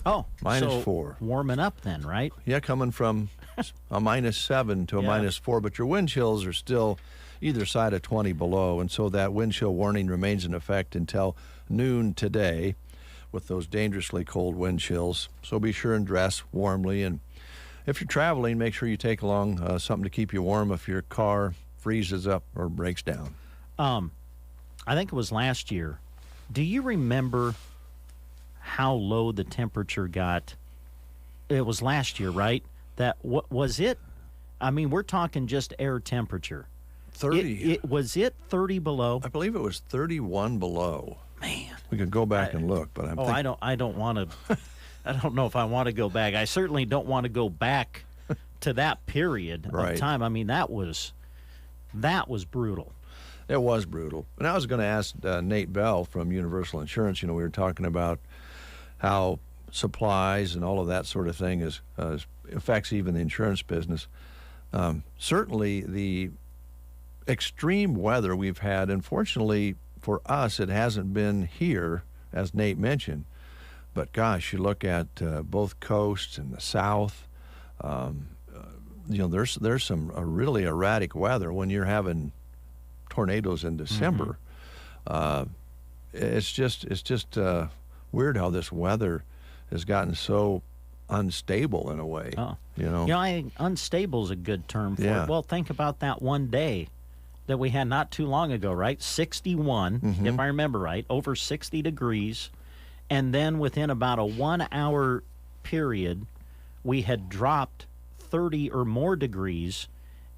Oh, minus 4. Warming up then, right? Yeah, coming from a -7 to a -4, but your wind chills are still either side of 20 below, and so that wind chill warning remains in effect until noon today with those dangerously cold wind chills. So be sure and dress warmly, and if you're traveling, make sure you take along something to keep you warm if your car freezes up or breaks down. I think it was last year. Do you remember how low the temperature got? It was last year, right? That what was it? I mean, we're talking just air temperature. 30. Was it 30 below? I believe it was 31 below. Man, we could go back and look, but I don't want to. I don't know if I want to go back. I certainly don't want to go back to that period of time. I mean, that was brutal. It was brutal. And I was going to ask Nate Bell from Universal Insurance. We were talking about how supplies and all of that sort of thing affects even the insurance business. Certainly the extreme weather we've had, unfortunately for us, it hasn't been here, as Nate mentioned. But gosh, you look at both coasts and the south, there's some really erratic weather when you're having tornadoes in December. It's just weird how this weather has gotten so unstable in a way. Unstable is a good term for it. Well, think about that one day that we had not too long ago, right? 61, if I remember right, over 60 degrees. And then within about a 1 hour period, we had dropped 30 or more degrees.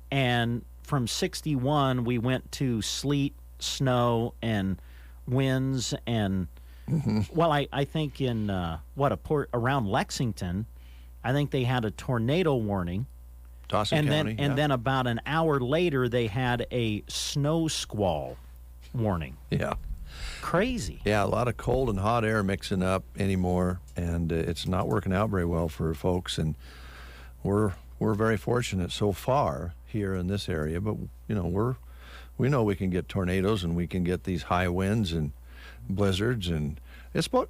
And from 61, we went to sleet, snow, and winds. And, well, I think in, around Lexington, I think they had a tornado warning. Dawson County, and then about an hour later, they had a snow squall warning. Yeah. Crazy. Yeah, a lot of cold and hot air mixing up anymore, and it's not working out very well for folks. And we're very fortunate so far here in this area, but we know we can get tornadoes and we can get these high winds and blizzards, and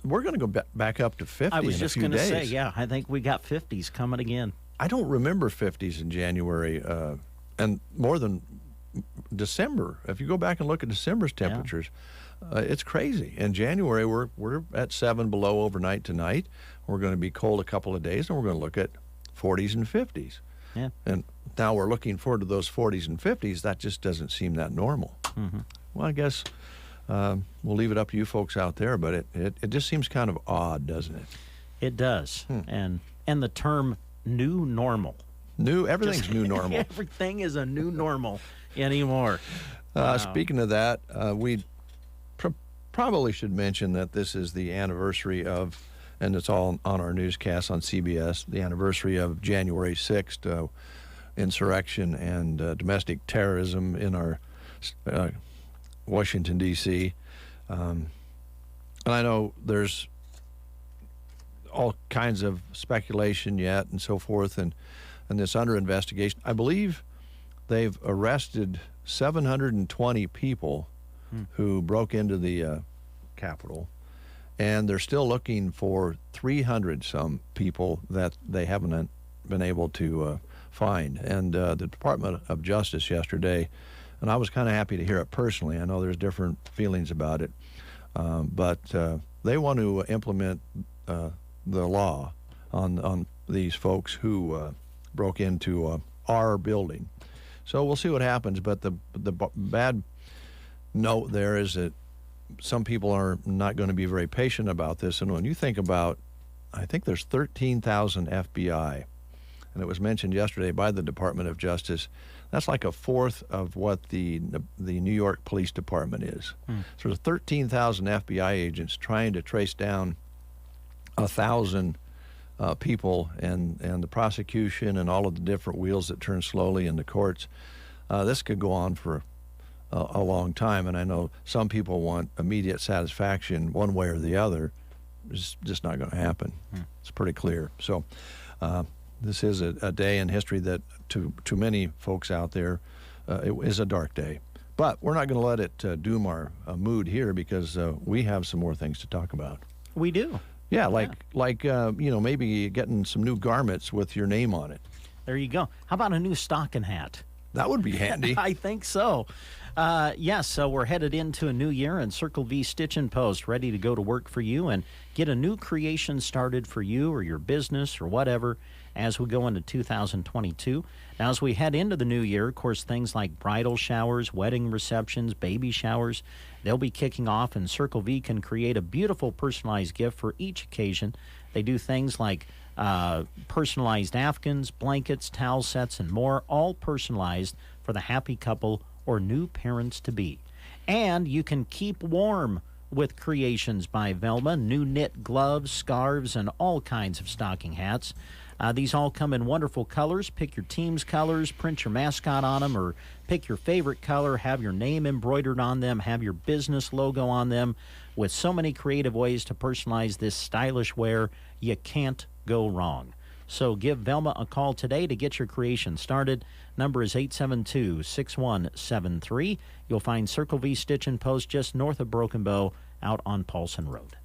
we're going to go back up to 50 in a few days. I was just going to say, yeah, I think we got 50s coming again. I don't remember 50s in January, and more than December. If you go back and look at December's temperatures, it's crazy. In January, we're at 7 below overnight tonight. We're going to be cold a couple of days, and we're going to look at 40s and 50s. Yeah. And now we're looking forward to those 40s and 50s. That just doesn't seem that normal. Well, I guess we'll leave it up to you folks out there, but it just seems kind of odd, doesn't it? It does. And the term new normal. Everything's new normal. Everything is a new normal anymore. Speaking of that, we probably should mention that this is the anniversary of, and it's all on our newscast on CBS, the anniversary of January 6th, insurrection and domestic terrorism in our Washington, D.C. And I know there's all kinds of speculation yet and so forth, and this under investigation. I believe they've arrested 720 people who broke into the Capitol, and they're still looking for 300-some people that they haven't been able to find. And the Department of Justice yesterday, and I was kind of happy to hear it personally. I know there's different feelings about it, but they want to implement the law on these folks who broke into our building. So we'll see what happens. But the bad note there is that some people are not going to be very patient about this. And when you think about, I think there's 13,000 FBI, and it was mentioned yesterday by the Department of Justice. That's like a fourth of what the New York Police Department is. So there's 13,000 FBI agents trying to trace down 1,000 people, and the prosecution and all of the different wheels that turn slowly in the courts. This could go on for a long time, and I know some people want immediate satisfaction one way or the other. It's just not going to happen. It's pretty clear. So this is a day in history that to many folks out there, it is a dark day. But we're not going to let it doom our mood here, because we have some more things to talk about. We do. Yeah, like maybe getting some new garments with your name on it. There you go. How about a new stocking hat? That would be handy. I think so. Yes, so we're headed into a new year, and Circle V Stitch and Post ready to go to work for you and get a new creation started for you or your business or whatever as we go into 2022. Now, as we head into the new year, of course, things like bridal showers, wedding receptions, baby showers, they'll be kicking off, and Circle V can create a beautiful personalized gift for each occasion. They do things like personalized afghans, blankets, towel sets, and more, all personalized for the happy couple or new parents-to-be. And you can keep warm with creations by Velma, new knit gloves, scarves, and all kinds of stocking hats. These all come in wonderful colors. Pick your team's colors, print your mascot on them, or pick your favorite color, have your name embroidered on them, have your business logo on them. With so many creative ways to personalize this stylish wear, you can't go wrong. So give Velma a call today to get your creation started. Number is 872-6173. You'll find Circle V Stitch and Post just north of Broken Bow out on Paulson Road.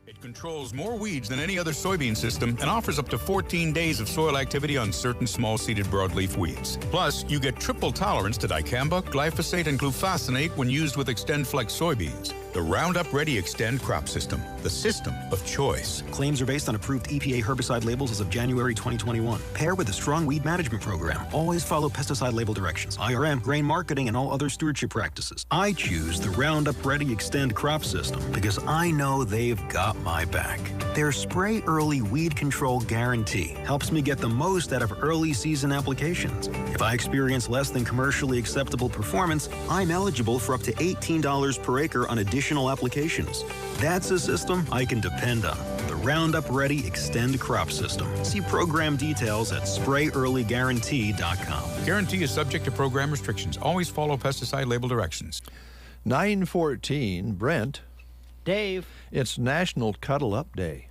It controls more weeds than any other soybean system and offers up to 14 days of soil activity on certain small-seeded broadleaf weeds. Plus, you get triple tolerance to dicamba, glyphosate, and glufosinate when used with XtendFlex soybeans. The Roundup Ready Extend crop system, the system of choice. Claims are based on approved EPA herbicide labels as of January 2021. Pair with a strong weed management program. Always follow pesticide label directions, IRM, grain marketing, and all other stewardship practices. I choose the Roundup Ready Extend crop system because I know they've got my back. Their Spray Early Weed Control Guarantee helps me get the most out of early season applications. If I experience less than commercially acceptable performance, I'm eligible for up to $18 per acre on additional applications. That's a system I can depend on. The Roundup Ready Extend crop system. See program details at sprayearlyguarantee.com. Guarantee is subject to program restrictions. Always follow pesticide label directions. 9:14, Brent. Dave. It's National Cuddle-Up Day.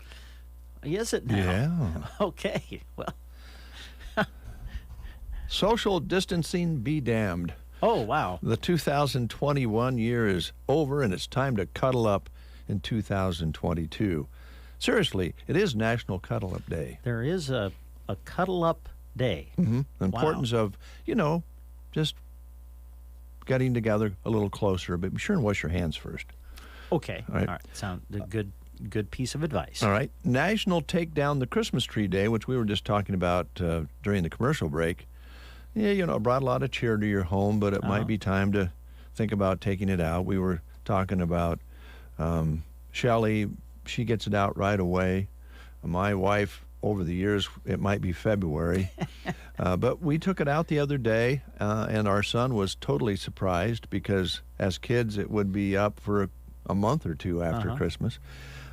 Is it now? Yeah. Okay. Well. Social distancing be damned. Oh, wow. The 2021 year is over, and it's time to cuddle up in 2022. Seriously, it is National Cuddle-Up Day. There is a Cuddle-Up Day. Mm-hmm. The importance of, just getting together a little closer, but be sure and wash your hands first. Okay. All right. Sound a good piece of advice. All right. National Take Down the Christmas Tree Day, which we were just talking about during the commercial break. Yeah, brought a lot of cheer to your home, but it might be time to think about taking it out. We were talking about Shelley. She gets it out right away. My wife, over the years, it might be February. But we took it out the other day, and our son was totally surprised because as kids, it would be up for a month or two after Christmas.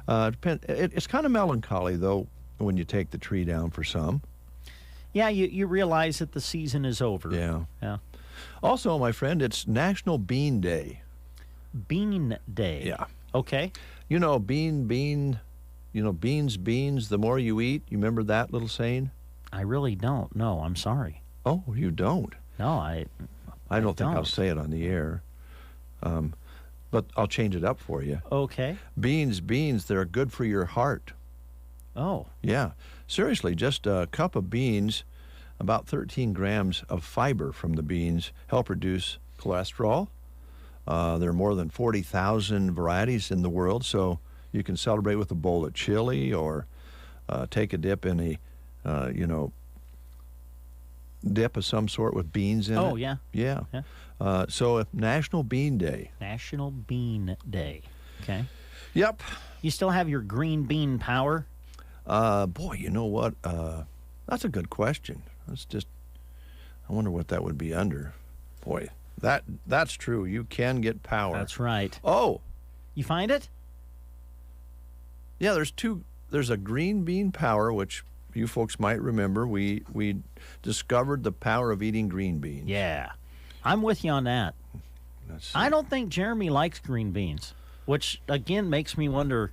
It's kind of melancholy, though, when you take the tree down for some. Yeah, you realize that the season is over. Yeah. Also, my friend, it's National Bean Day. Bean Day. Yeah. Okay. Beans, the more you eat. You remember that little saying? I really don't. No, I'm sorry. Oh, you don't? No, I don't think I'll say it on the air. But I'll change it up for you. Okay. Beans, they're good for your heart. Oh. Yeah. Seriously, just a cup of beans, about 13 grams of fiber from the beans help reduce cholesterol. There are more than 40,000 varieties in the world, so you can celebrate with a bowl of chili or take a dip in a, dip of some sort with beans in it. Oh, yeah. Yeah. So National Bean Day. National Bean Day. Okay. Yep. You still have your green bean power? Boy, you know what? That's a good question. I wonder what that would be under. Boy, that's true. You can get power. That's right. Oh. You find it? Yeah, there's a green bean power, which you folks might remember. We discovered the power of eating green beans. Yeah. I'm with you on that. I don't think Jeremy likes green beans, which, again, makes me wonder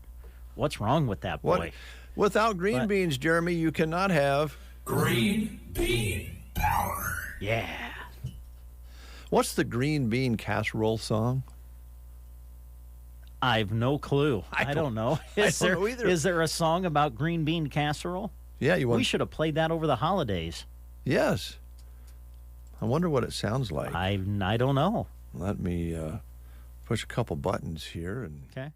what's wrong with that boy. Without green beans, Jeremy, you cannot have green bean power. Yeah. What's the green bean casserole song? I've no clue. I don't know. I don't know either. Is there a song about green bean casserole? Yeah, we should have played that over the holidays. Yes. I wonder what it sounds like. I don't know. Let me push a couple buttons here and okay.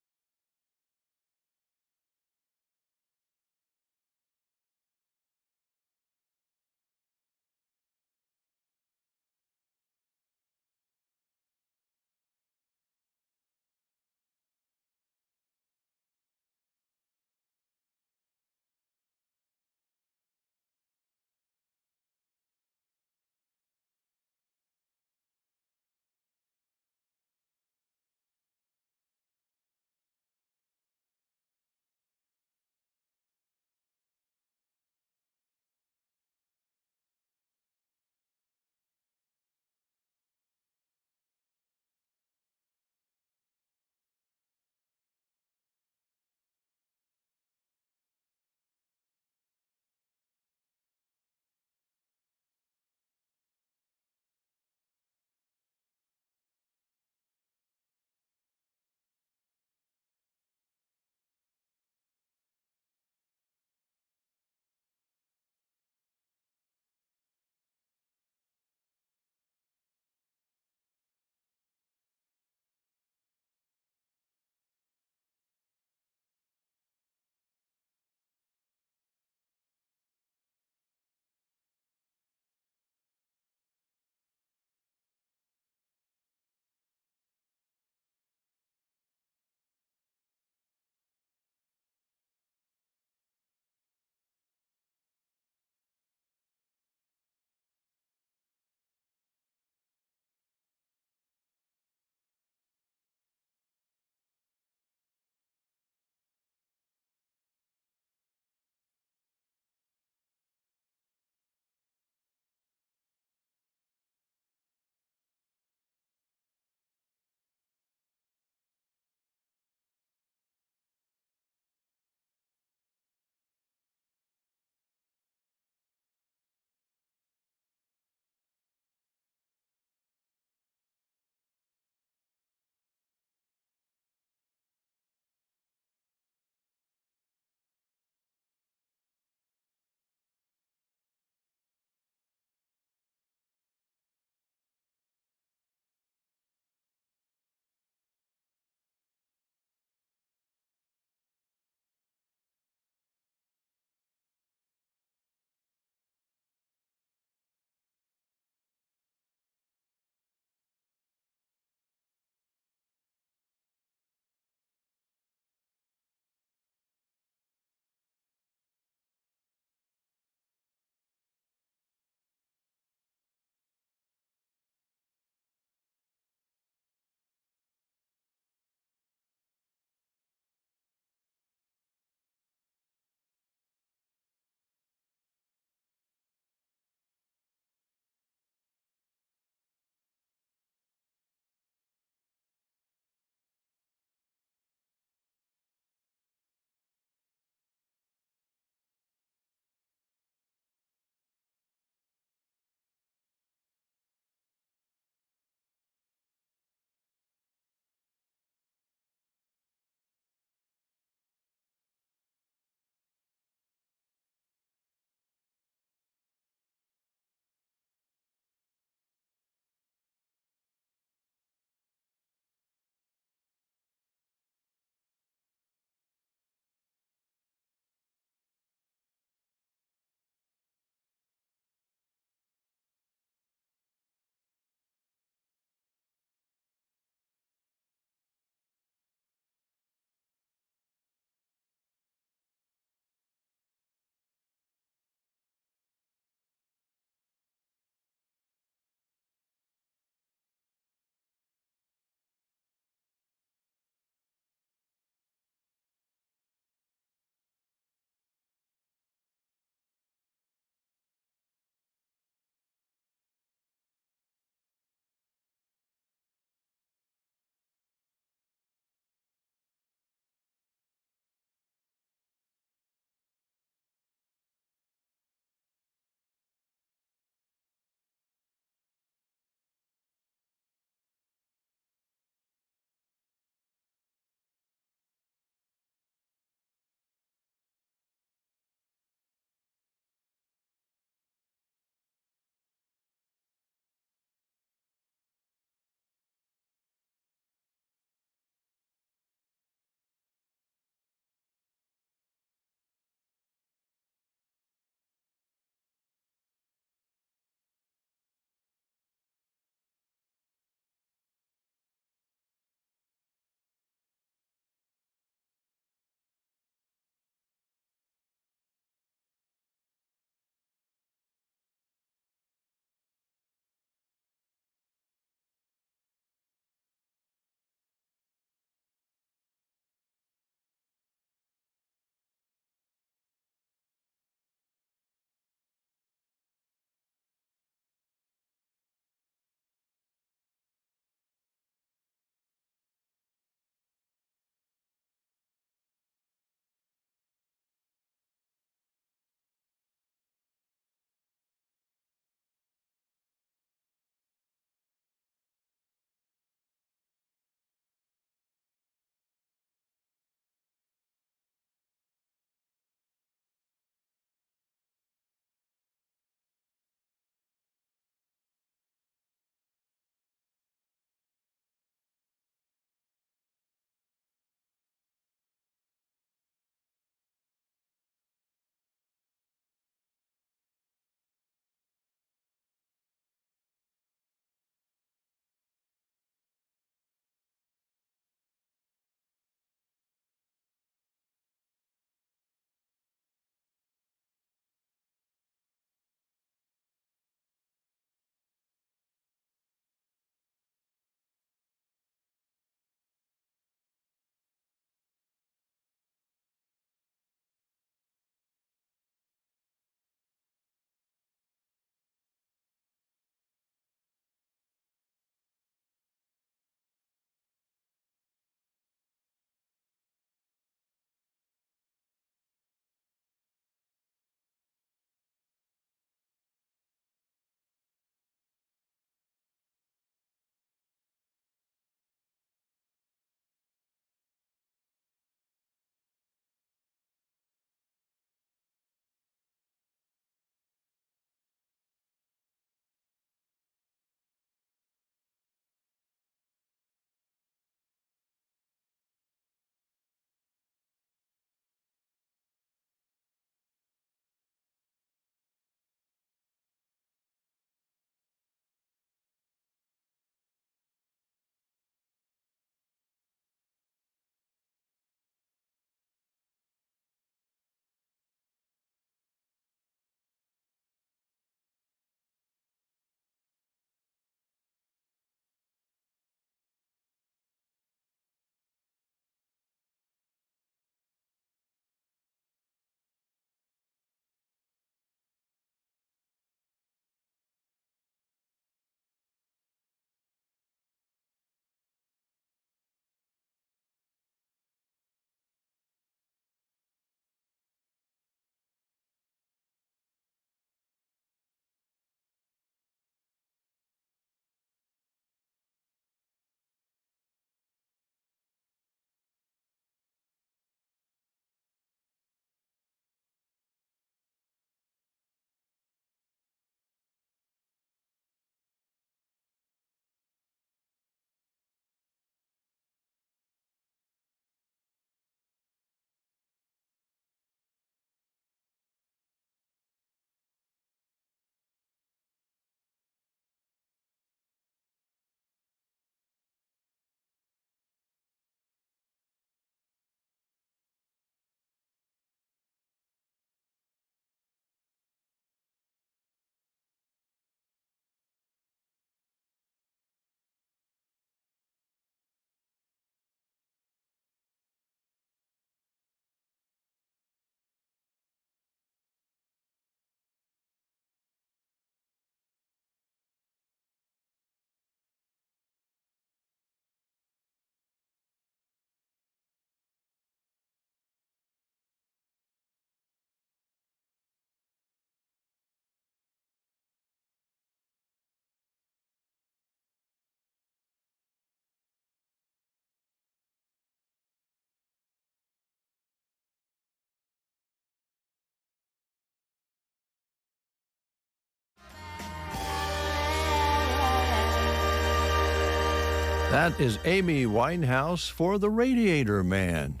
That is Amy Winehouse for the Radiator Man.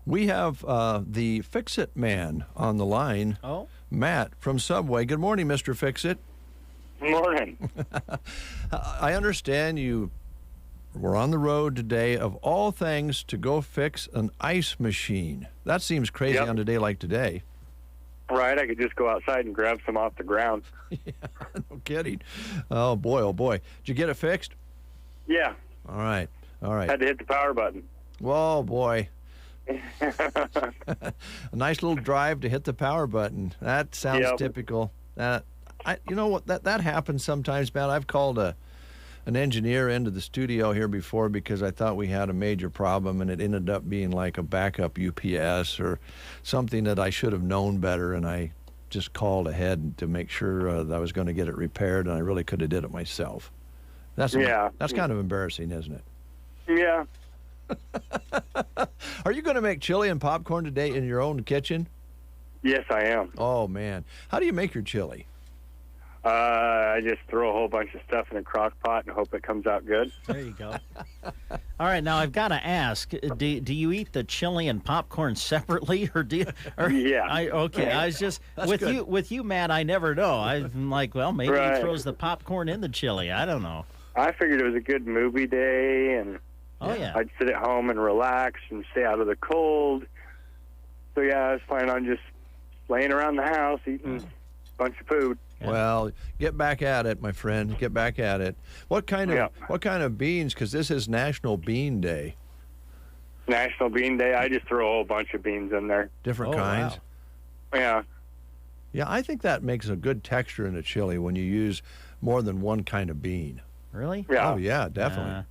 We have the Fix-It Man on the line. Oh. Matt from Subway. Good morning, Mr. Fix-It. Morning. I understand you were on the road today, of all things, to go fix an ice machine. That seems crazy on a day like today. Right, I could just go outside and grab some off the ground. Yeah, no kidding. Oh, boy, oh, boy. Did you get it fixed? Yeah. All right, all right. Had to hit the power button. Whoa, boy. A nice little drive to hit the power button. That sounds typical. You know what? That happens sometimes, man. I've called an engineer into the studio here before because I thought we had a major problem, and it ended up being like a backup UPS or something that I should have known better, and I just called ahead to make sure that I was going to get it repaired, and I really could have did it myself. That's kind of embarrassing, isn't it? Yeah. Are you going to make chili and popcorn today in your own kitchen? Yes, I am. Oh, man. How do you make your chili? I just throw a whole bunch of stuff in a crock pot and hope it comes out good. There you go. All right, now I've got to ask: do you eat the chili and popcorn separately, or do you? Yeah. I was just with you, Matt. I never know. I'm like, well, maybe he throws the popcorn in the chili. I don't know. I figured it was a good movie day, and I'd sit at home and relax and stay out of the cold. So I was planning on just laying around the house eating a bunch of food. Yeah. Well, get back at it, my friend. Get back at it. What kind of beans? Because this is National Bean Day. National Bean Day. I just throw a whole bunch of beans in there. Different kinds. Wow. Yeah. Yeah, I think that makes a good texture in a chili when you use more than one kind of bean. Really? Yeah. Oh yeah, definitely.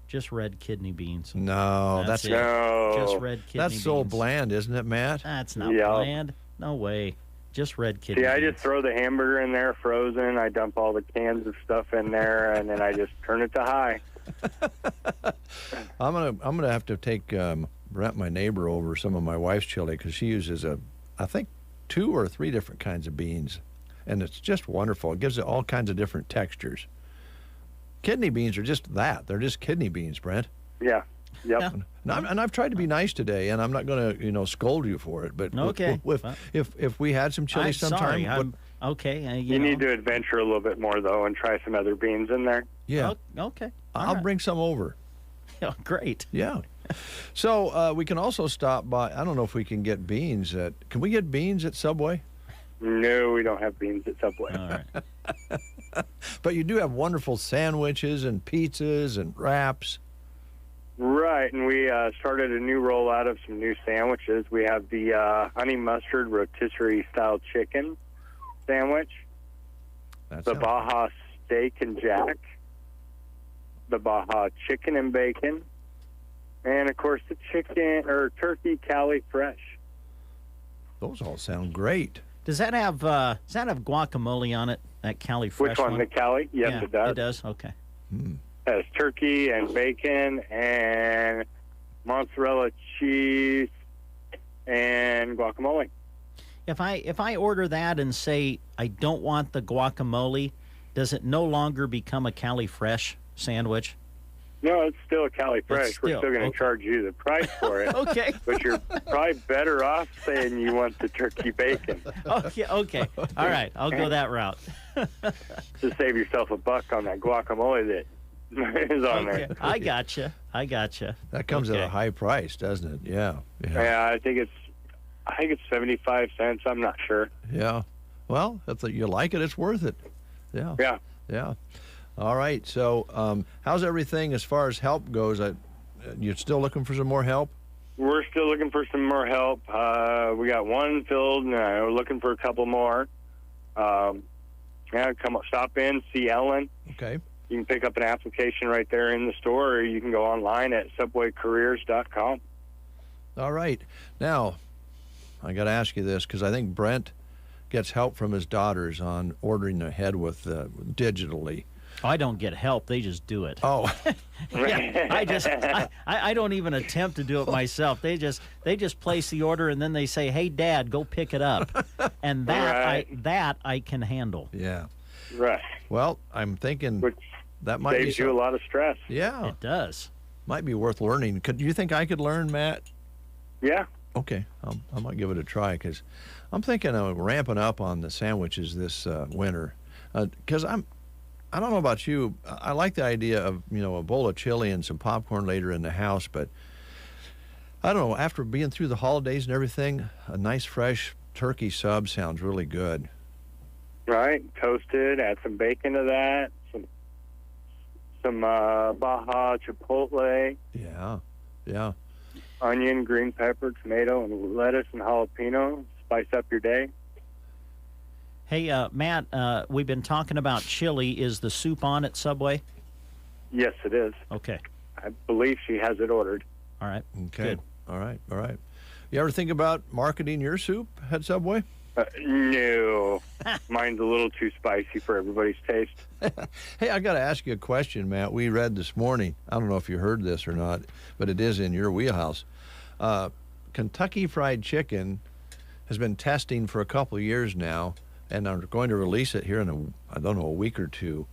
Just red kidney beans. No, that's it. Just red kidney beans. That's so bland, isn't it, Matt? That's not bland. No way. Just red kidney beans. I just throw the hamburger in there frozen. I dump all the cans of stuff in there, and then I just turn it to high. I'm gonna have to take Brent, my neighbor, over some of my wife's chili because she uses I think 2 or 3 different kinds of beans, and it's just wonderful. It gives it all kinds of different textures. Kidney beans are just that. They're just kidney beans, Brent. Yeah. Yep. And I've tried to be nice today, and I'm not going to, scold you for it. But if we had some chili sometime, you need to adventure a little bit more though, and try some other beans in there. Yeah. Okay. I'll bring some over. Oh, great. Yeah. So we can also stop by. I don't know if we can get beans Can we get beans at Subway? No, we don't have beans at Subway. All right. But you do have wonderful sandwiches and pizzas and wraps. Right, and we started a new rollout of some new sandwiches. We have the honey mustard rotisserie style chicken sandwich, the Baja steak and jack, the Baja chicken and bacon, and of course the turkey Cali fresh. Those all sound great. Does that have guacamole on it? That Cali fresh Which one? The Cali? Yes, it does. It does. Okay. It has turkey and bacon and mozzarella cheese and guacamole. If I order that and say I don't want the guacamole, does it no longer become a Cali fresh sandwich? No, it's still a Cali fresh. We're still going to charge you the price for it. Okay. But you're probably better off saying you want the turkey bacon. Okay. All right. I'll go that route. To save yourself $1 on that guacamole that is on there. I gotcha. That comes at a high price, doesn't it? Yeah. Yeah, I think it's 75 cents. I'm not sure. Yeah. Well, if you like it, it's worth it. Yeah. Yeah. Yeah. All right. So, how's everything as far as help goes? You're still looking for some more help? We're still looking for some more help. We got one filled, and we're looking for a couple more. Stop in, see Ellen. Okay. You can pick up an application right there in the store, or you can go online at subwaycareers.com. All right. Now, I got to ask you this because I think Brent gets help from his daughters on ordering ahead with digitally. I don't get help. They just do it. Oh. Yeah, I don't even attempt to do it myself. They just place the order and then they say, "Hey, Dad, go pick it up," and that I can handle. Yeah. Right. Well, I'm thinking that might saves you a lot of stress. Yeah, it does. Might be worth learning. Do you think I could learn, Matt? Yeah. Okay, I might give it a try because I'm thinking of ramping up on the sandwiches this winter. Because I don't know about you, I like the idea of a bowl of chili and some popcorn later in the house, but I don't know. After being through the holidays and everything, a nice fresh turkey sub sounds really good. Right, toasted. Add some bacon to that. Some Baja Chipotle. Yeah. Onion, green pepper, tomato, and lettuce and jalapeno. Spice up your day. Hey, Matt, we've been talking about chili. Is the soup on at Subway? Yes, it is. Okay. I believe she has it ordered. All right. Okay. Good. All right. You ever think about marketing your soup at Subway? No. Mine's a little too spicy for everybody's taste. Hey, I got to ask you a question, Matt. We read this morning, I don't know if you heard this or not, but it is in your wheelhouse. Kentucky Fried Chicken has been testing for a couple of years now, and are going to release it here in a week or two.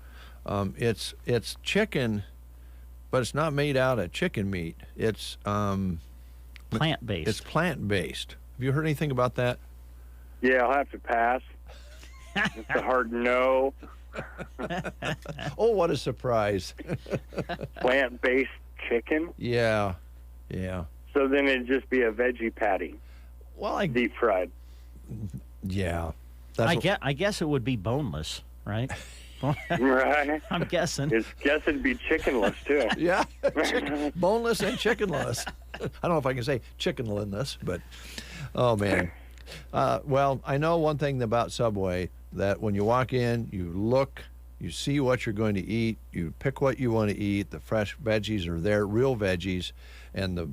It's chicken, but it's not made out of chicken meat. It's plant-based. It's plant-based. Have you heard anything about that? Yeah, I'll have to pass. It's a hard no. Oh, what a surprise. Plant-based chicken? Yeah. So then it'd just be a veggie patty. Well, deep fried. Yeah. I guess it would be boneless, right? Right. I'm guessing. It's guessing be chickenless, too. Yeah. Boneless and chickenless. I don't know if I can say chickenless, but, oh, man. Well, I know one thing about Subway, that when you walk in, you look, you see what you're going to eat, you pick what you want to eat, the fresh veggies are there, real veggies, and the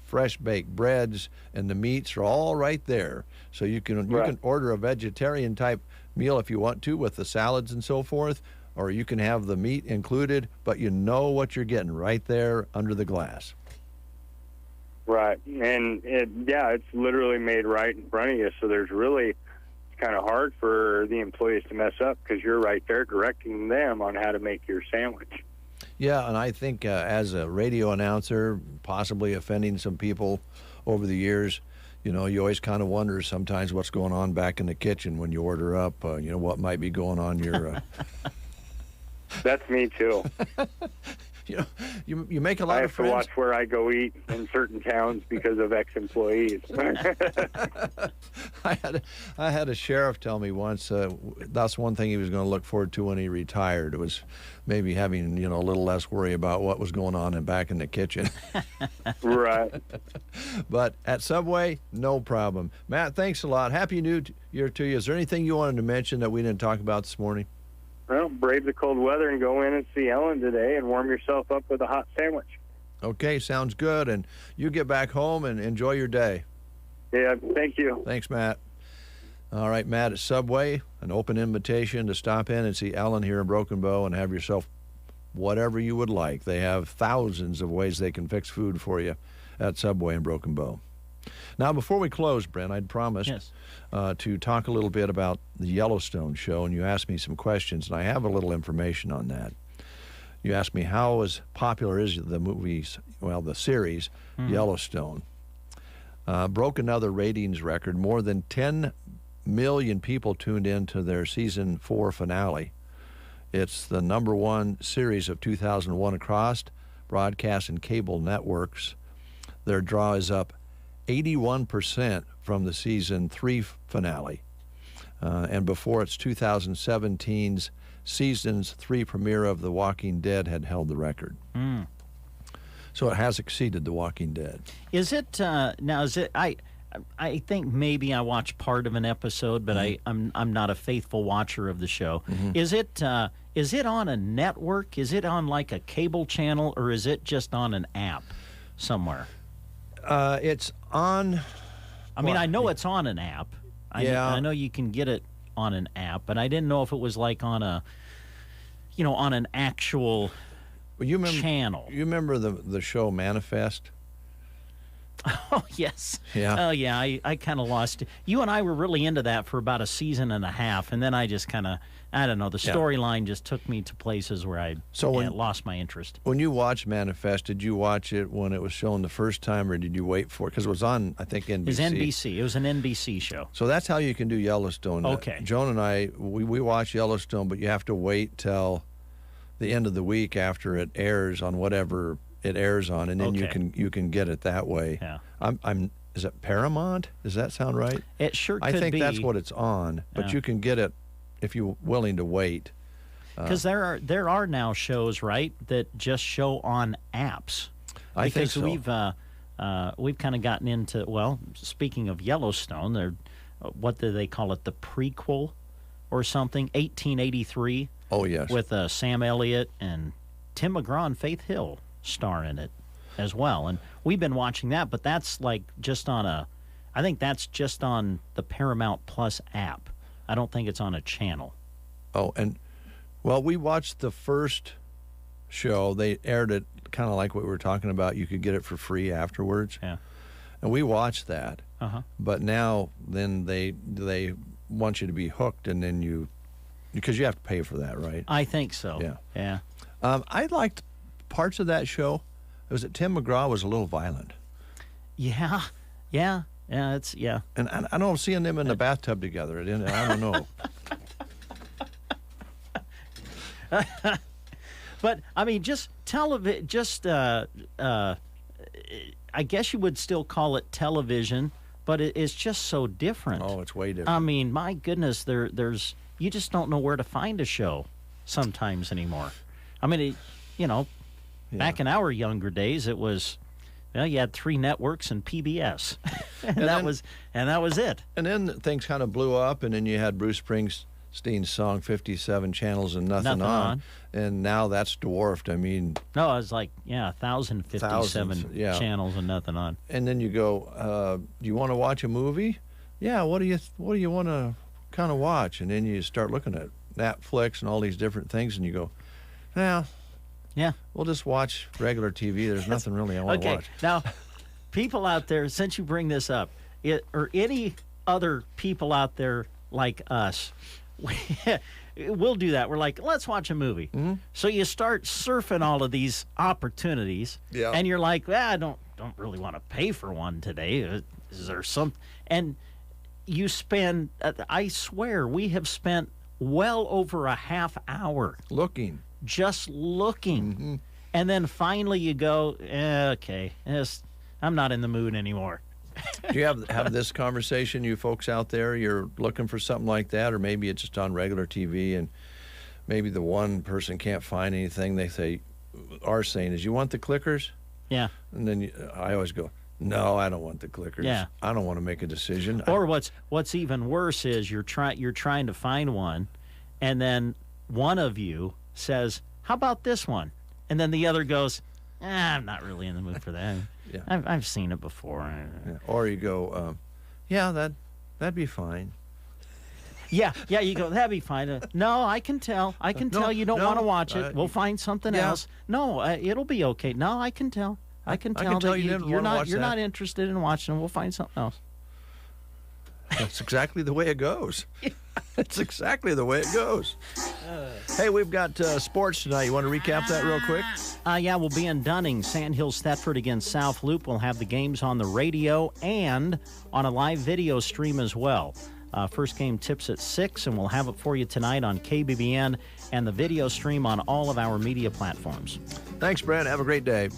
fresh baked breads and the meats are all right there. So you can order a vegetarian type meal if you want to with the salads and so forth, or you can have the meat included, but you know what you're getting right there under the glass. Right, and it's literally made right in front of you, so it's kind of hard for the employees to mess up because you're right there directing them on how to make your sandwich. Yeah, and I think as a radio announcer, possibly offending some people over the years, you always kind of wonder sometimes what's going on back in the kitchen when you order up, what might be going on your... That's me, too. You make a lot of friends. I have to watch where I go eat in certain towns because of ex-employees. I had a sheriff tell me once that's one thing he was going to look forward to when he retired. It was maybe having a little less worry about what was going on back in the kitchen. Right. But at Subway, no problem. Matt, thanks a lot. Happy New Year to you. Is there anything you wanted to mention that we didn't talk about this morning? Well, brave the cold weather and go in and see Ellen today and warm yourself up with a hot sandwich. Okay, sounds good. And you get back home and enjoy your day. Yeah, thank you. Thanks, Matt. All right, Matt, at Subway, an open invitation to stop in and see Ellen here in Broken Bow and have yourself whatever you would like. They have thousands of ways they can fix food for you at Subway in Broken Bow. Now, before we close, Brent, I'd promised to talk a little bit about the Yellowstone show, and you asked me some questions, and I have a little information on that. You asked me how popular is the series Yellowstone. Broke another ratings record. More than 10 million people tuned in to their season 4 finale. It's the #1 series of 2001 across broadcast and cable networks. Their draw is up 81% from the season 3 finale. And before its 2017's season's 3 premiere of The Walking Dead had held the record. So it has exceeded The Walking Dead. Is it I think maybe I watched part of an episode, but I'm not a faithful watcher of the show. Is it on a network? Is it on like a cable channel, or is it just on an app somewhere? It's on... I know it's on an app. I know you can get it on an app, but I didn't know if it was like on on an actual channel. You remember the show Manifest? Oh, yes. Yeah. Oh, yeah, I kind of lost it. You and I were really into that for about a season and a half, and then I just kind of, I don't know, the storyline just took me to places where I lost my interest. When you watched Manifest, did you watch it when it was shown the first time, or did you wait for it? Because it was on, I think, NBC. It was NBC. It was an NBC show. So that's how you can do Yellowstone. Okay. Joan and I, we watch Yellowstone, but you have to wait till the end of the week after it airs on whatever it airs on, and then you can get it that way. Yeah. Is it Paramount? Does that sound right? It sure could be. I think be. that's what it's on, but you can get it if you're willing to wait. Because there are now shows, right, that just show on apps. I think so. We've kind of gotten into, well, speaking of Yellowstone, what do they call it, the prequel or something, 1883. Oh, yes. With Sam Elliott and Tim McGraw and Faith Hill star in it as well. And we've been watching that, but that's like just on I think that's just on the Paramount Plus app. I don't think it's on a channel. Oh, and, well, we watched the first show. They aired it kind of like what we were talking about. You could get it for free afterwards. Yeah. And we watched that. Uh-huh. But now then they want you to be hooked, and then because you have to pay for that, right? I think so. Yeah. I liked parts of that show. It was that Tim McGraw was a little violent. Yeah. And I don't seeing them in the bathtub together. I don't know. But I mean, just television. I guess you would still call it television, but it's just so different. Oh, it's way different. I mean, my goodness, there's you just don't know where to find a show sometimes anymore. I mean, back in our younger days, it was, well, you had 3 networks and PBS, and that was it. And then things kind of blew up, and then you had Bruce Springsteen's song 57 channels and nothing on. And now that's dwarfed. I mean, no, it was like 1,057 channels and nothing on. And then you go, do you want to watch a movie? Yeah, what do you want to kind of watch? And then you start looking at Netflix and all these different things, and you go, yeah, we'll just watch regular TV. There's nothing really I want to watch. Now, people out there, since you bring this up, or any other people out there like us, we'll do that. We're like, let's watch a movie. Mm-hmm. So you start surfing all of these opportunities, and you're like, I don't really want to pay for one today. Is there some? And you spend, I swear, we have spent well over a half hour just looking. Mm-hmm. And then finally you go, okay, I'm not in the mood anymore. Do you have this conversation, you folks out there? You're looking for something like that, or maybe it's just on regular TV, and maybe the one person can't find anything. They are saying is, you want the clickers? Yeah. And then I always go, no, I don't want the clickers. Yeah. I don't want to make a decision. Or what's even worse is you're trying to find one, and then one of you says, how about this one? And then the other goes, I'm not really in the mood for that. Yeah. I've seen it before. Yeah. Or you go, that'd be fine. Yeah, you go, that'd be fine. No, I can tell. I can tell you don't want to watch it. We'll find something else. No, it'll be okay. No, I can tell. I can tell that you're not interested in watching it. We'll find something else. That's exactly the way it goes. It's exactly the way it goes. Hey, we've got sports tonight. You want to recap that real quick? Yeah, we'll be in Dunning. Sandhills Thetford against South Loop. We'll have the games on the radio and on a live video stream as well. First game tips at 6, and we'll have it for you tonight on KBBN and the video stream on all of our media platforms. Thanks, Brad. Have a great day.